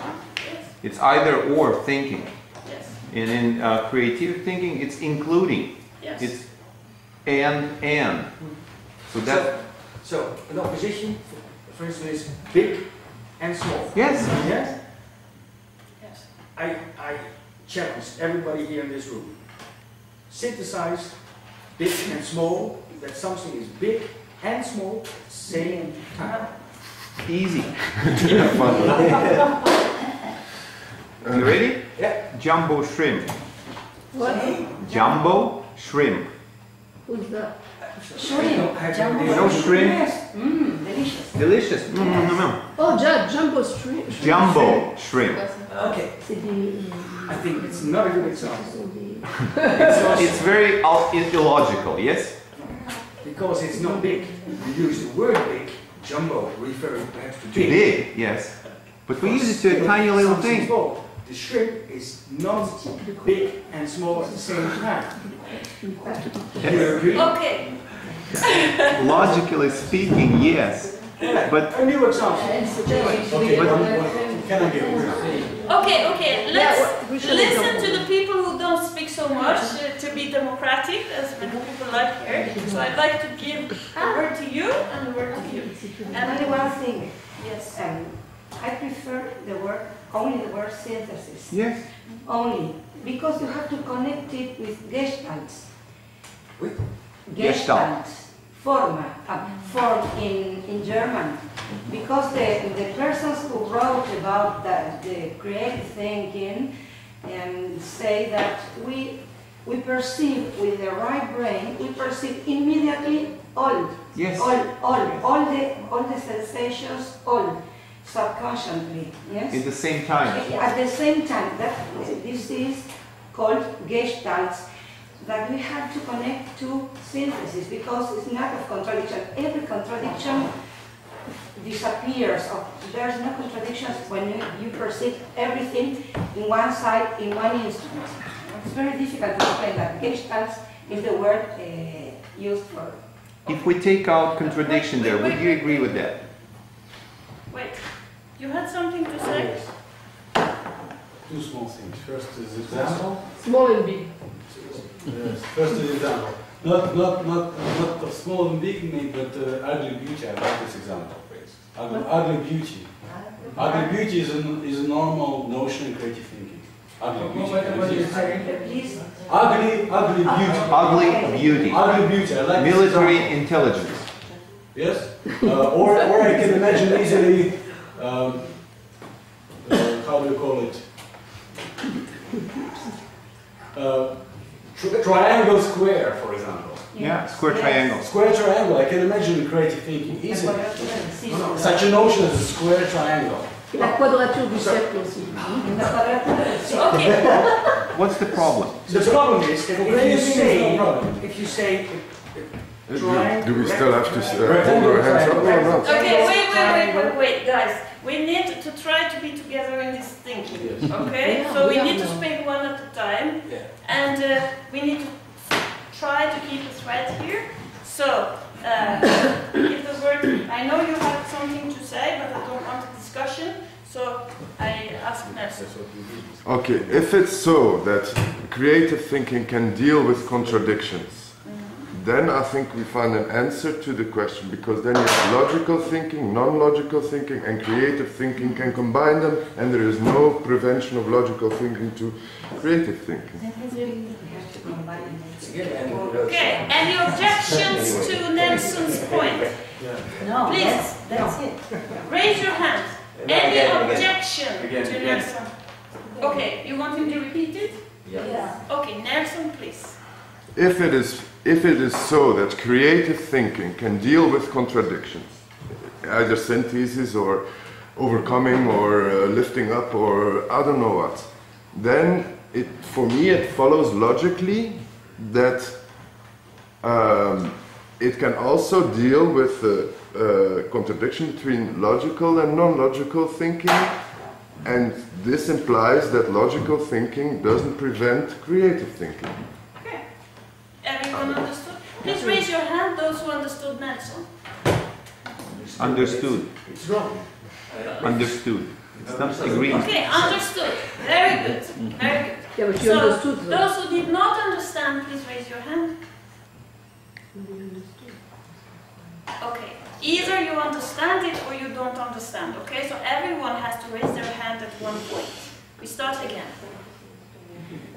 It's either or thinking. yes, And in creative thinking, it's including. yes. It's and. So that, So an opposition, for instance, is big and small. yes. Yes? Yes. I challenge everybody here in this room. Synthesize big and small, that something is big and small at the same time. Easy. Yeah, fun. You ready? Yeah. Jumbo shrimp. What? Jumbo shrimp. Who's that? Shrimp. Jumbo. You know shrimp? Yes. Delicious. Delicious. No. Oh, jumbo shrimp. Jumbo shrimp. Okay, C'est des... I think it's not a good example. It's very illogical, yes? Because it's not big. You use the word big, jumbo, referring perhaps to Too big, yes. But we use it to a tiny little Something thing. small. The shrimp is not big and small at the same time. You agree? Okay. Logically speaking, yes. But A new example. Can I give Okay, let's we should listen go. to the people who don't speak so much to be democratic, as many people like here. So I'd like to give the word to you and the word to you. And only one thing. Yes. I prefer only the word synthesis. yes, Only. Because you have to connect it with gestalts. With? Gestalt. Form in German. Because the persons who wrote about the creative thinking say that we perceive with the right brain, we perceive immediately all. yes. All the sensations, all subconsciously, yes? At the same time. At the same time, this is called gestalts, that we have to connect to synthesis, because it's not of contradiction. Every contradiction disappears. There's no contradictions when you perceive everything in one side, in one instrument. It's very difficult to explain that. Gestalts is the word used for. If we take out contradiction there, would you agree with that? Wait, you had something to say? Two small things. First is example. Small and big. First is example. Not of small and big, but ugly beauty. I like this example, please. Ugly beauty. Ugly beauty is a normal notion in creative thinking. Ugly beauty. What do you say? Please? Ugly beauty. Ugly beauty. Ugly beauty. I like Military intelligence. Yes? Or I can imagine easily, how do you call it? Triangle square, for example. Yeah, square triangle. Square triangle, I can imagine in creative thinking easily. Such a notion as a square triangle. La quadrature du cercle aussi. Okay. What's the problem? The problem is that if you say Do we still have to hold our hands up or not? Okay, wait, guys. We need to try to be together in this thinking. Okay? So we need to speak one at a time. And we need to try to keep a thread here. So, if the word, I know you have something to say, but I don't want a discussion. So I ask Nelson. Okay, if it's so that creative thinking can deal with contradictions, then I think we find an answer to the question, because then you have logical thinking, non-logical thinking, and creative thinking can combine them, and there is no prevention of logical thinking to creative thinking. Okay, any objections to Nelson's point? No, Please. that's it. Raise your hand. Any objection to Nelson? Okay, you want him to repeat it? Yeah. Okay, Nelson, please. If it is so that creative thinking can deal with contradictions, either synthesis or overcoming or lifting up or I don't know what, then for me it follows logically that it can also deal with the contradiction between logical and non-logical thinking, and this implies that logical thinking doesn't prevent creative thinking. Okay. Everyone understood? Please raise your hand, those who understood Nelson. Understood. it's wrong. Understood. It's not agreeing. Okay, understood. Very good. Very good. Yeah, but you understood though. Those who did not understand, please raise your hand. Okay. Either you understand it or you don't understand. Okay, so everyone has to raise their hand at one point. We start again.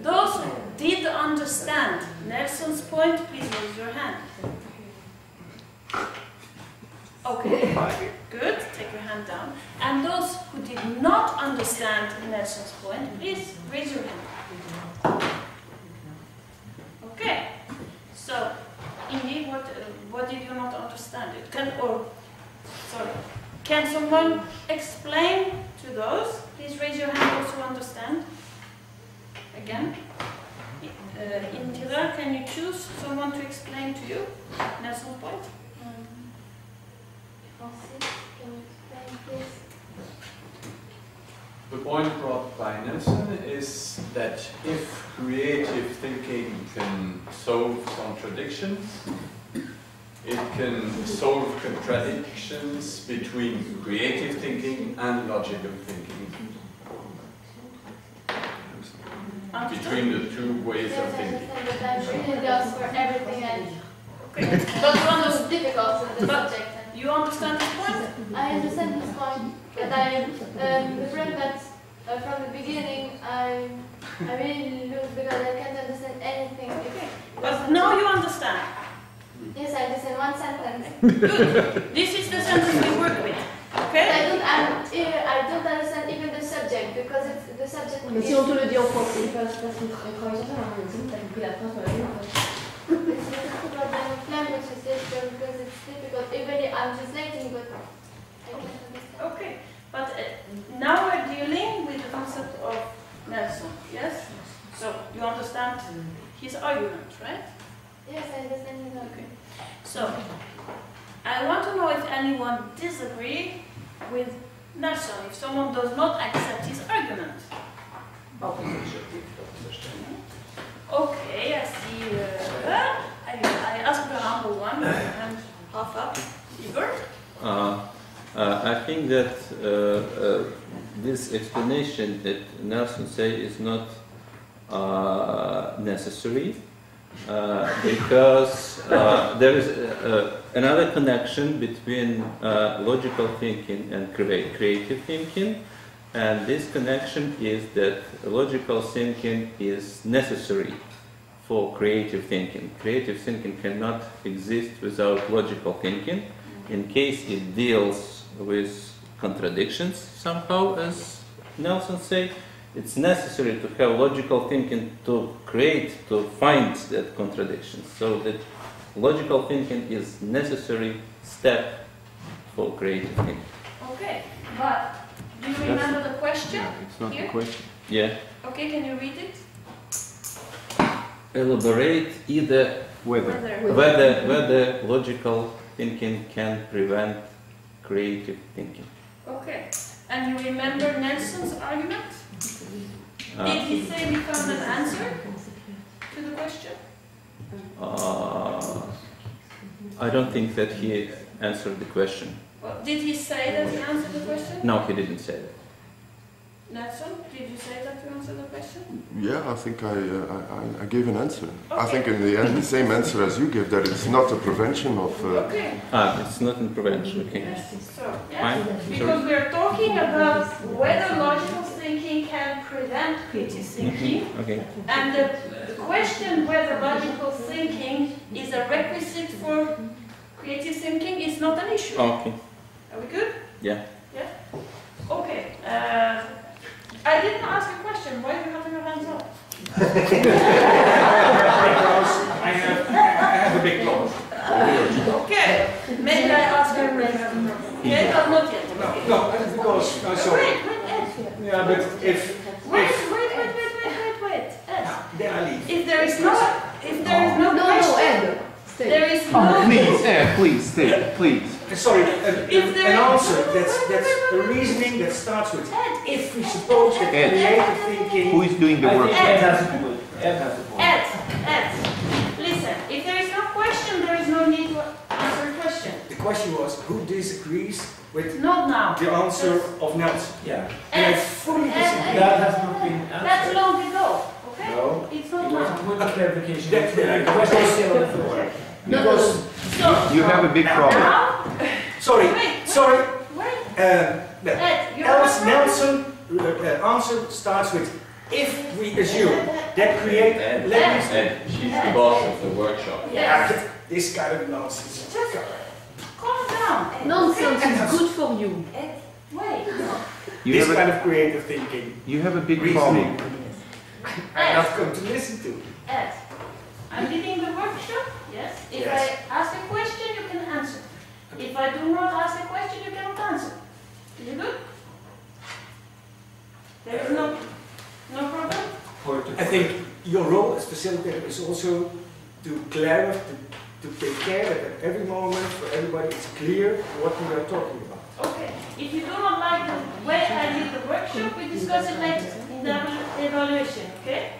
Those who did understand Nelson's point, please raise your hand. Okay, good. Take your hand down. And those who did not understand Nelson's point, please raise your hand. Okay. So, indeed, what did you not understand? Can someone explain to those? Please raise your hand, those who understand. Again. Indira, can you choose someone to explain to you Nelson's point? The point brought by Nelson is that if creative thinking can solve contradictions, it can solve contradictions between creative thinking and logical thinking. Between the two ways of thinking. But I'm really lost for everything and Okay. but one was difficult in the subject. You understand his point? I understand his point, but I'm afraid that from the beginning I really lose because I can't understand anything. But now you understand. Yes, I understand one sentence. Good. This is the sentence we work with. Okay? I don't understand even the subject because it's the subject. Mais si on te le dit en français. It's a problem of language is difficult because it's difficult. Even if I'm translating, but I can't understand. Okay. But now we're dealing with the concept of Nelson. Yes? So you understand his argument, right? Yes, I understand his argument. So I want to know if anyone disagrees with Nelson, if someone does not accept his argument. Okay, I see. I asked the humble one, and half up. Igor? I think that this explanation that Nelson says is not necessary, because there is another connection between logical thinking and creative thinking, and this connection is that logical thinking is necessary for creative thinking. Creative thinking cannot exist without logical thinking, in case it deals with contradictions somehow, as Nelson said. It's necessary to have logical thinking to find that contradiction. So that logical thinking is necessary step for creative thinking. Okay, but do you remember the question? Yeah, it's not here? the question. Yeah. Okay, can you read it? Elaborate either whether logical thinking can prevent creative thinking. Okay, and you remember Nelson's argument? Did he say we found an answer to the question? I don't think that he answered the question. Well, did he say that he answered the question? No, he didn't say that. Nelson, did you say that you answered the question? Yeah, I think I gave an answer. I Okay. think in the end, the same answer as you give, that it's not a prevention of... Okay. It's not in prevention, okay. So, yes, Fine. because we're talking about whether logical thinking can prevent creative thinking, Okay. and the question whether logical thinking is a requisite for creative thinking is not an issue. Okay. Are we good? Yeah. Yeah? Okay. I didn't ask a question. Why are you having your hands up? Because I have a big problem. Okay. Maybe I ask you when you have a problem. Okay, but not yet. Okay. No, because sorry. Wait, Ed. Yeah, but if Wait, Ed. then I leave. If there is no question, there is no. Please, please, stay, please. Sorry, If there an is- answer. That's a reasoning that starts with if we suppose that Ed. creative thinking. Who is doing the work? Ed has a point. Ed has a point. Ed, listen. If there is no question, there is no need to answer a question. The question was who disagrees with Not now. the answer of Nelson. Yeah. And I Ed, fully Ed, disagree. That has not been That's answered. long ago. Okay. No. It's It not was a now. point of clarification. That- The question is still on the floor. Because So You have a big problem. now, sorry, wait. sorry. Ed, you have a problem. Nelson answer starts with if we assume that create. Let me. She's the boss of the workshop. Yes. This kind of nonsense. Just calm down. Ed. Nonsense is good for you. Ed, wait. You This have kind a, of creative thinking. you have a big Reasoning. problem. I'm not going to listen to. Ed, I'm leading the workshop. Yes. If Yes. I ask a question, you can answer. If I do not ask a question, you cannot answer. Is it good? There is no problem? I think your role as facilitator is also to clarify, to take care that at every moment for everybody it's clear what we are talking about. Okay. If you do not like the way I lead the workshop, we discuss it later in the evaluation, okay?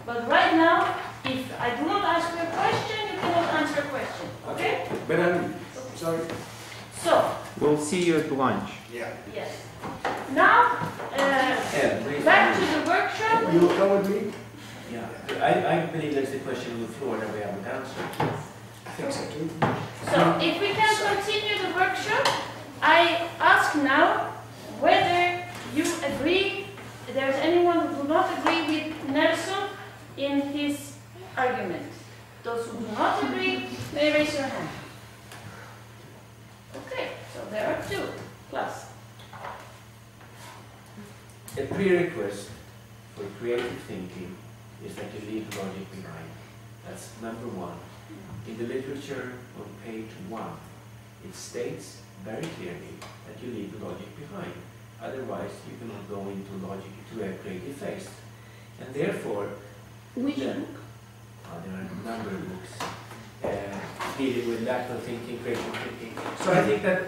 But right now, if I do not ask you a question, you cannot answer a question, okay? But I'm sorry. So, We'll see you at lunch. Yeah. yes. Now, back to the workshop. You will come with me? Yeah. I believe that's the question on the floor that we haven't answered. I think so too. So, if we can continue the workshop, I ask now whether you agree, there's anyone who do not agree with Nelson in his argument. Those who do not agree may raise your hand. Okay, so there are two. Plus. A prerequisite for creative thinking is that you leave logic behind. That's number one. In the literature on page 1, it states very clearly that you leave logic behind. Otherwise, you cannot go into logic to a creative phase. And therefore, Which Yeah. book? there are a number of books dealing with lateral thinking, creative thinking. So I think that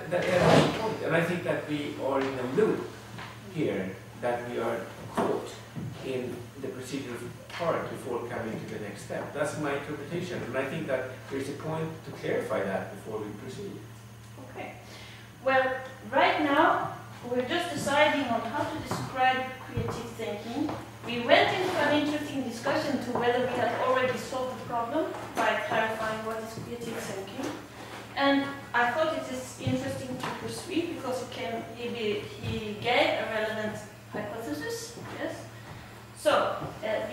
and I think that we are in a loop here, that we are caught in the procedural part before coming to the next step. That's my interpretation, and I think that there is a point to clarify that before we proceed. Okay. Well, right now, we're just deciding on how to describe creative thinking. We went into an interesting discussion to whether we had already solved the problem by clarifying what is creative thinking. And I thought it is interesting to pursue because he gave a relevant hypothesis. Yes. So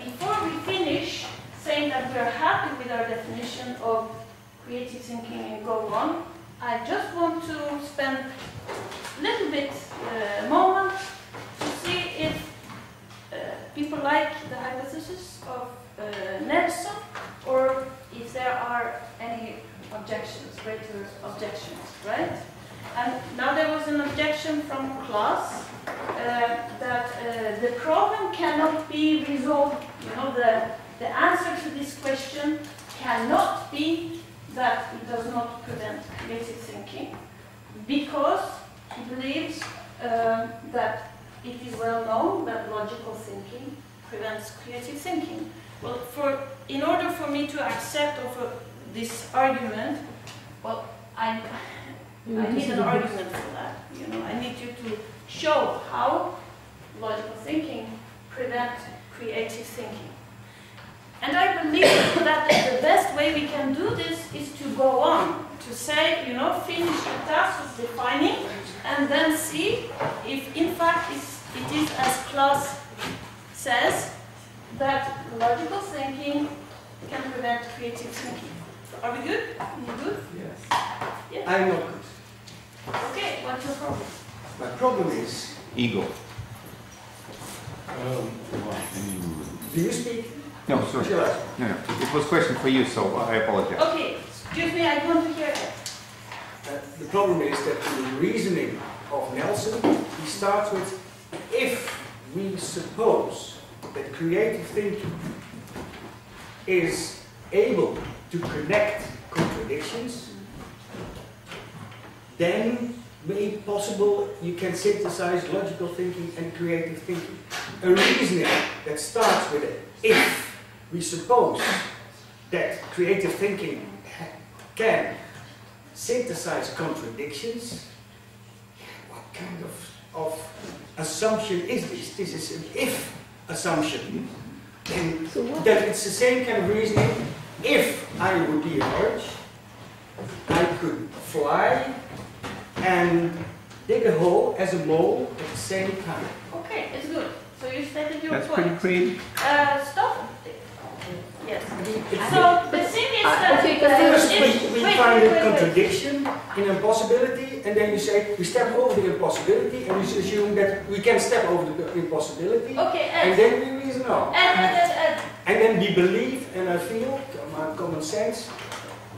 before we finish saying that we are happy with our definition of creative thinking and go on, I just want to spend a little bit moment to see if people like the hypothesis of Nelson, or if there are any objections, greater objections, right? And now there was an objection from class that the problem cannot be resolved. You know, the answer to this question cannot be that it does not prevent creative thinking, because he believes that it is well known that logical thinking prevents creative thinking. Well, in order for me to accept this argument, well, I need an argument for that. You know, I need you to show how logical thinking prevents creative thinking. And I believe that the best way we can do this is to go on, to say, you know, finish the task of defining, and then see if in fact it is as class says, that logical thinking can prevent creative thinking. Are we good? You good? Yes. Yes. I'm not good. Okay, what's your problem? My problem is... Ego. Do you speak? No, sorry. No. It was a question for you, so I apologize. Okay, excuse me, I want to hear it. The problem is that in the reasoning of Nelson, he starts with, if we suppose that creative thinking is able to connect contradictions, then maybe possible you can synthesize logical thinking and creative thinking. A reasoning that starts with it, if we suppose that creative thinking can synthesize contradictions, what kind of assumption is this? This is an if assumption. And that it's the same kind of reasoning. If I would be an orange, I could fly and dig a hole as a mole at the same time. Okay, it's good. So you stated your That's point. pretty creative. Stop. Yes. So the thing is that First we find a contradiction in impossibility, and then you say we step over the impossibility, and we assume that we can step over the impossibility, okay, and then we reason on. And then we believe, and I feel, my common sense.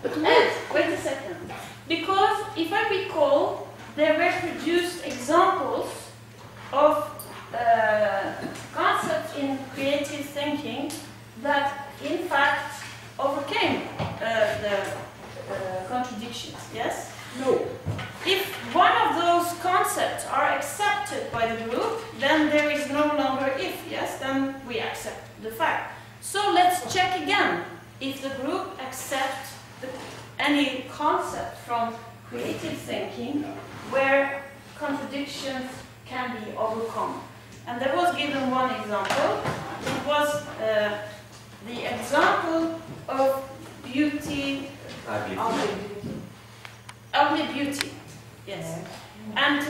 Wait a second. Because if I recall, there were produced examples of concepts in creative thinking that in fact overcame the contradictions, yes? No. If one of those concepts are accepted by the group, then there is no longer if, yes? Then we accept the fact. So let's check again if the group accepts any concept from creative thinking where contradictions can be overcome. And there was given one example. It was the example of beauty, ugly beauty, yes. And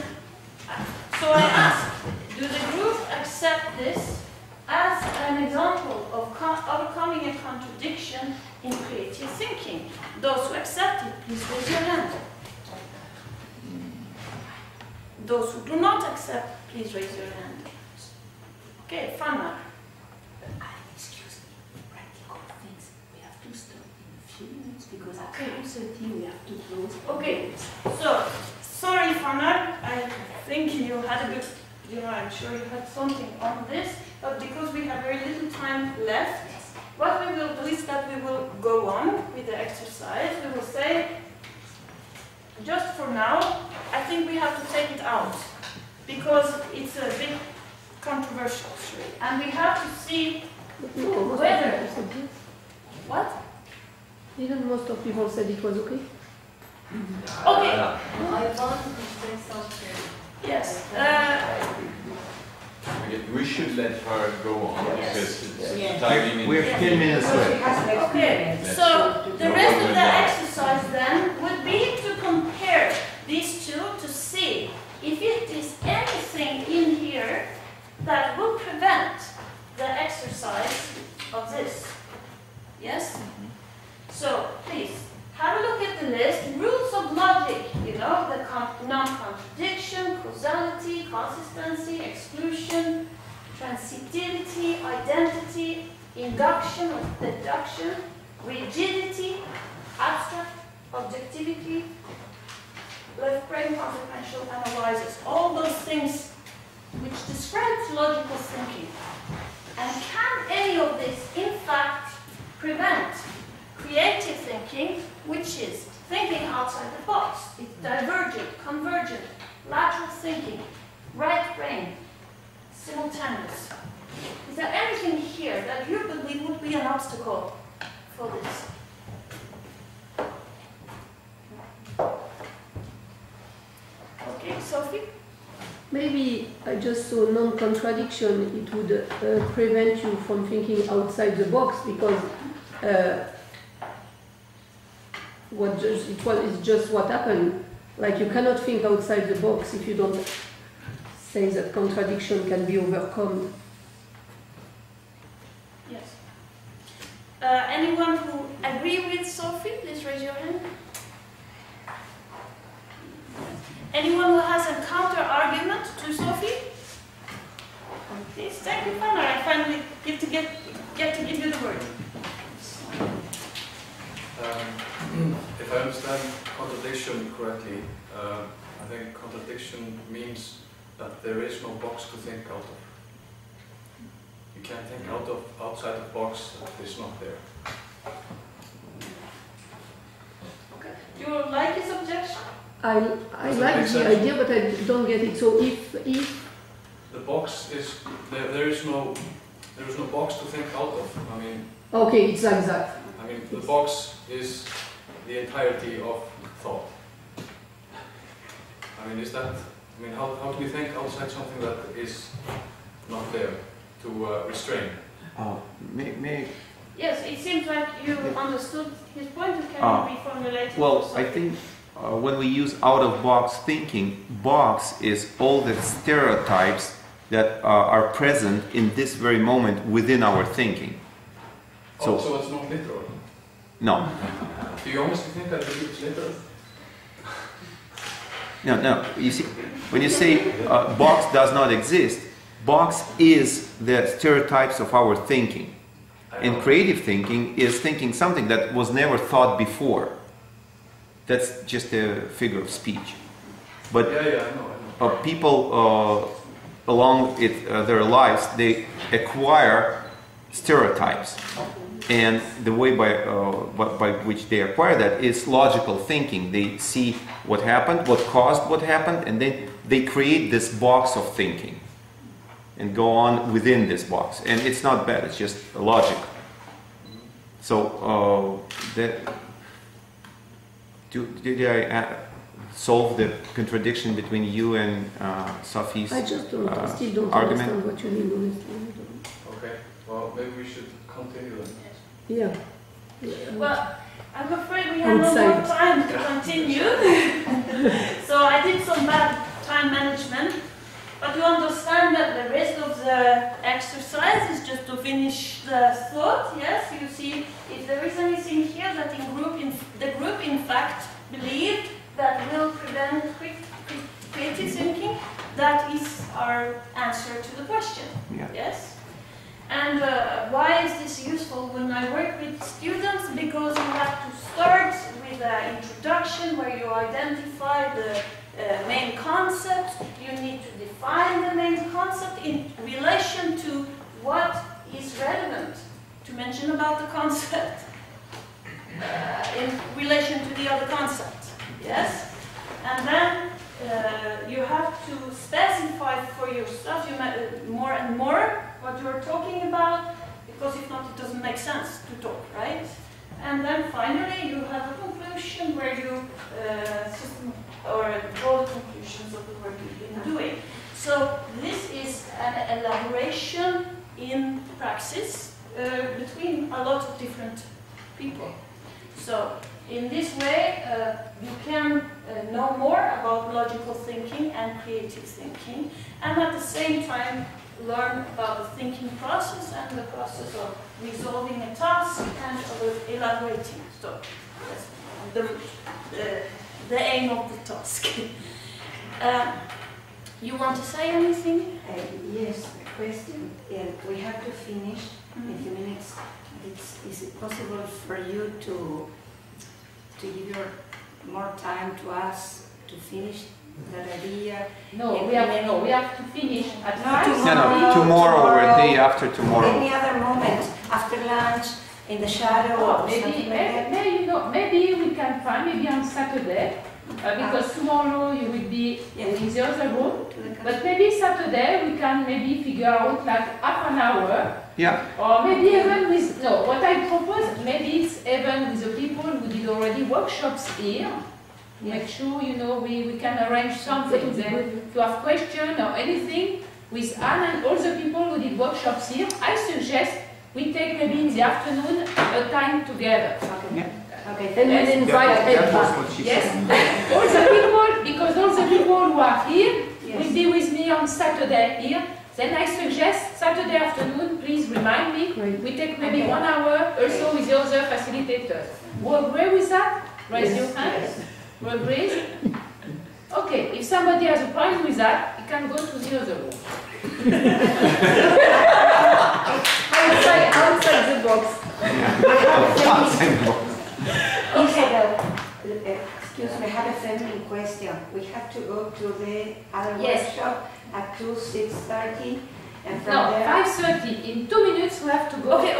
so I asked, do the group accept this as an example of overcoming a contradiction in creative thinking? Those who accept it, please raise your hand. Those who do not accept, please raise your hand. Okay, Fanna. Excuse me, practical things. We have to stop in a few minutes because at 2:30 we have to close. Okay, so sorry, Fanna. I think you had a good, I'm sure you had something on this, but because we have very little time left, what we will do is that we will go on with the exercise. We will say, just for now, I think we have to take it out because it's a bit controversial, and we have to see whether. What? Didn't most of people said it was okay? Okay. I want to say something. Yes. We should let her go on Yes. because it's Yes. We're 10 minutes left. Okay, so the rest of the exercise then would be to compare these two to see if it is anything in here that will prevent the exercise of this. Yes? So, please, have a look at the list. Rules of logic, you know, the non-contradiction, causality, consistency, exclusion, transitivity, identity, induction or deduction, rigidity, abstract, objectivity, left-brain consequential analysis. All those things which describes logical thinking. And can any of this, in fact, prevent creative thinking, which is thinking outside the box? It's divergent, convergent, lateral thinking, right brain, simultaneous. Is there anything here that you believe would be an obstacle for this? Okay, Sophie? Maybe I just saw non-contradiction. It would prevent you from thinking outside the box, because it's just what happened. Like, you cannot think outside the box if you don't say that contradiction can be overcome. Yes. Anyone who agree with Sophie, please raise your hand. Anyone who has a counter-argument to Sophie? Please, thank you, Fanner. I finally get to give you the word. If I understand contradiction correctly, I think contradiction means that there is no box to think out of. You can't think outside the box that is not there. Okay. Do you like his objection? I like the idea, but I don't get it. So if the box is there is no box to think out of. I mean. Okay, it's like that. I mean, the box is the entirety of thought. I mean, is that? I mean, how do we think outside something that is not there to restrain? Yes, it seems like you understood his point. It can be formulated. Well, I think when we use out-of-box thinking, box is all the stereotypes that are present in this very moment within our thinking. So it's not literal? No. Do you honestly think that it's literal? No. You see, when you say box does not exist, box is the stereotypes of our thinking. And creative thinking is thinking something that was never thought before. That's just a figure of speech. But I know. People along their lives, they acquire stereotypes. And the way by which they acquire that is logical thinking. They see what happened, what caused what happened, and then they create this box of thinking and go on within this box. And it's not bad, it's just logic. So, did I solve the contradiction between you and Sophie's I just still don't argument? understand what you mean, honestly. Okay, well, maybe we should continue then. Yeah. Well, I'm afraid we have no more time to continue. So I did some bad time management. But you understand that the rest of the exercise is just to finish the thought, yes? You see, if there is anything here that the group in fact believed that will prevent creative thinking, that is our answer to the question, yes? And why is this useful when I work with students? Because you have to start with an introduction where you identify the main concept. You need to define the main concept in relation to what is relevant to mention about the concept in relation to the other concept, yes? And then you have to specify for yourself more and more what you're talking about, because if not, it doesn't make sense to talk, right? And then finally, you have a conclusion where you draw the conclusions of the work you've been doing. So this is an elaboration in praxis, between a lot of different people. So in this way, you can know more about logical thinking and creative thinking, and at the same time learn about the thinking process and the process of resolving a task and of elaborating. So that's the aim of the task. You want to say anything? Yes, a question. We have to finish in a few minutes. Is it possible for you to give your more time to us to finish that idea? No, we have to finish at tomorrow or a day after tomorrow. Any other moment after lunch in the shadow or something like that? Maybe we can find maybe on Saturday. Because tomorrow you will be in the other room, but maybe Saturday we can maybe figure out like half an hour. Yeah. Or maybe even with, no, what I propose, maybe it's even with the people who did already workshops here. Make sure, we can arrange something. Then if you have questions or anything, with Anne and all the people who did workshops here, I suggest we take maybe in the afternoon a time together. Yeah. Okay, and then invite everyone. Yes, all the people, because all the people who are here will be with me on Saturday here. Then I suggest Saturday afternoon, please remind me, we take maybe 1 hour also with the other facilitators. Who agree with that? Raise your hand. Who agrees? Okay, if somebody has a problem with that, he can go to the other room. outside the box. Outside the box. Excuse me, I have a family question. We have to go to the other workshop at 6:30, and from No, there... 5:30. In 2 minutes we have to go. Okay.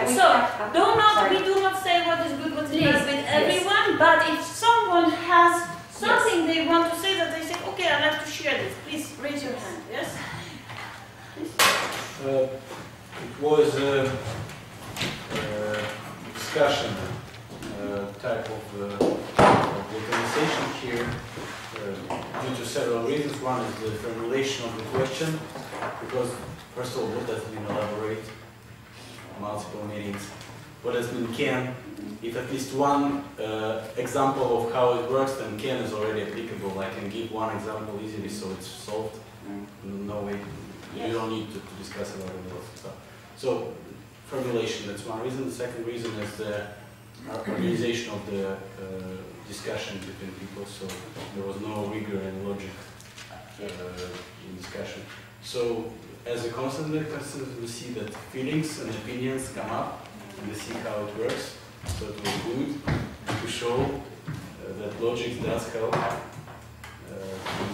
So we do not say what is good, what is bad with everyone, but if someone has something they want to say that they say, okay, I'd like to share this, please raise your hand. Yes? It was a discussion type of organization here due to several reasons. One is the formulation of the question, because first of all, what does it mean elaborate? Multiple meanings. What does it mean can? If at least one example of how it works, then can is already applicable. I can give one example easily, so it's solved. No way. You don't need to discuss about it lots of stuff. So formulation, that's one reason. The second reason is the organization of the discussion between people, so there was no rigor and logic in discussion. So as a consequence, we see that feelings and opinions come up, and we see how it works. So it was good to show that logic does help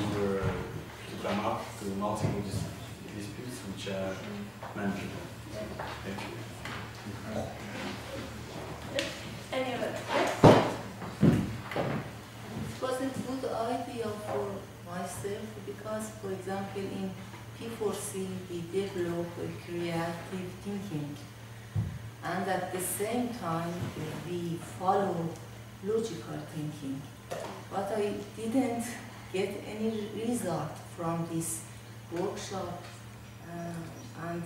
to come up to multiple disputes which are manageable. Thank you. Any other? It was a good idea for myself because, for example, in P4C we develop a creative thinking, and at the same time we follow logical thinking. But I didn't get any result from this workshop, and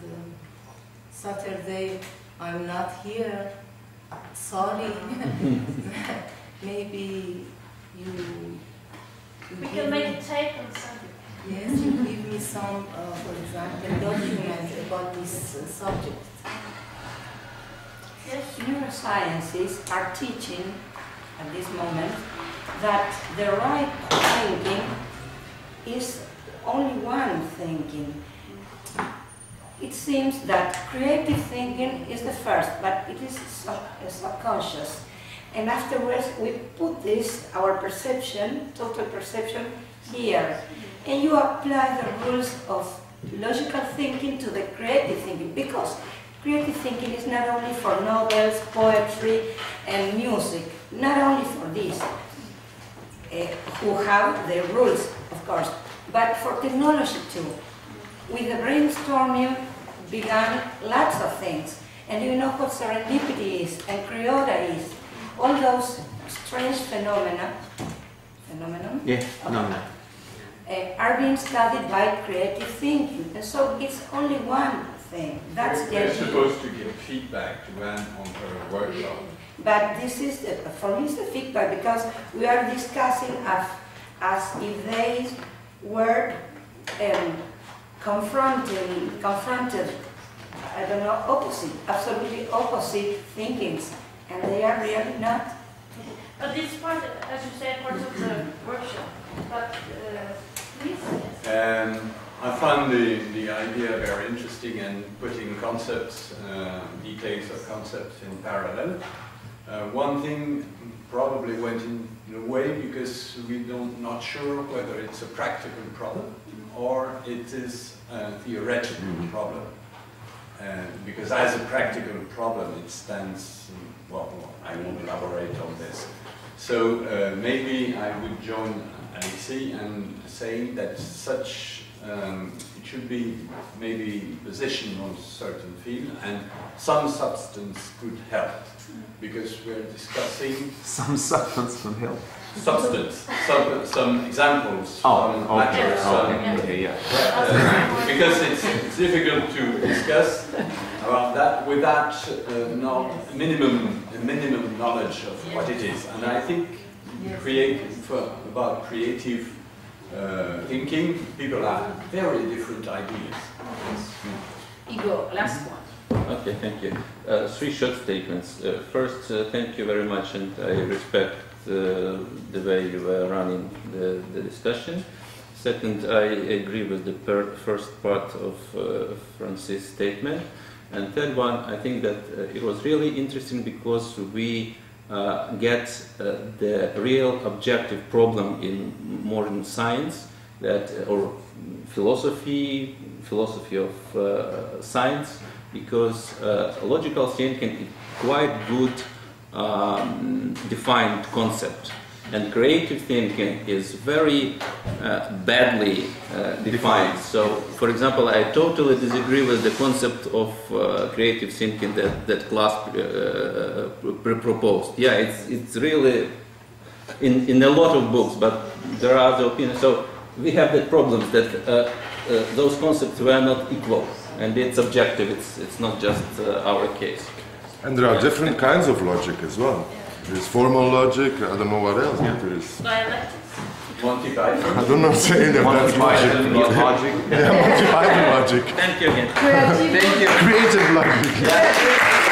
Saturday I'm not here. Sorry. Maybe we can make a tape on Sunday. Yes, you give me some, for example, document about this subject. Yes, neurosciences are teaching at this moment that the right thinking is only one thinking. It seems that creative thinking is the first, but it is subconscious. And afterwards we put this, our perception, total perception, here. And you apply the rules of logical thinking to the creative thinking, because creative thinking is not only for novels, poetry, and music, not only for these, who have the rules, of course, but for technology too. With the brainstorming began lots of things. And you know what serendipity is and creota is. All those strange phenomena Yeah, are being studied by creative thinking. And so it's only one thing. That's the We're idea. supposed to give feedback to Anne on her workshop. But this is, for me, it's the feedback, because we are discussing as if they were confronted, I don't know, absolutely opposite thinkings, and they are really not. But this part, as you said, part of the workshop. But please. I found the idea very interesting and putting concepts, details of concepts in parallel. One thing probably went in a way because we not sure whether it's a practical problem or it is a theoretical problem. Because as a practical problem it stands, well, I won't elaborate on this. So maybe I would join Alexei and saying that such it should be maybe positioned on a certain field and some substance could help, because we're discussing Some substance can help. substance, some examples Oh, from okay. matters. Okay, yeah. Because it's difficult to discuss about that without minimum knowledge of what it is. And I think about creative thinking, people have very different ideas. Igor, last one. Okay, thank you. 3 short statements. First, thank you very much, and I respect the way you were running the discussion. Second, I agree with the first part of Francis' statement. And third one, I think that it was really interesting because we get the real objective problem in modern science, that or philosophy of science, because logical thinking is quite good defined concept, and creative thinking is very badly defined. So, for example, I totally disagree with the concept of creative thinking that Klaas proposed. Yeah, it's really in a lot of books, but there are other opinions. So we have the problems that those concepts were not equal, and it's objective. It's not just our case. And there are different kinds of logic as well. There's formal logic, I don't know what else, but there is. Monty Python. I don't know saying that that's logic. Logic. Yeah, Monty Python logic. Thank you again. Thank you. Creative logic. Yeah.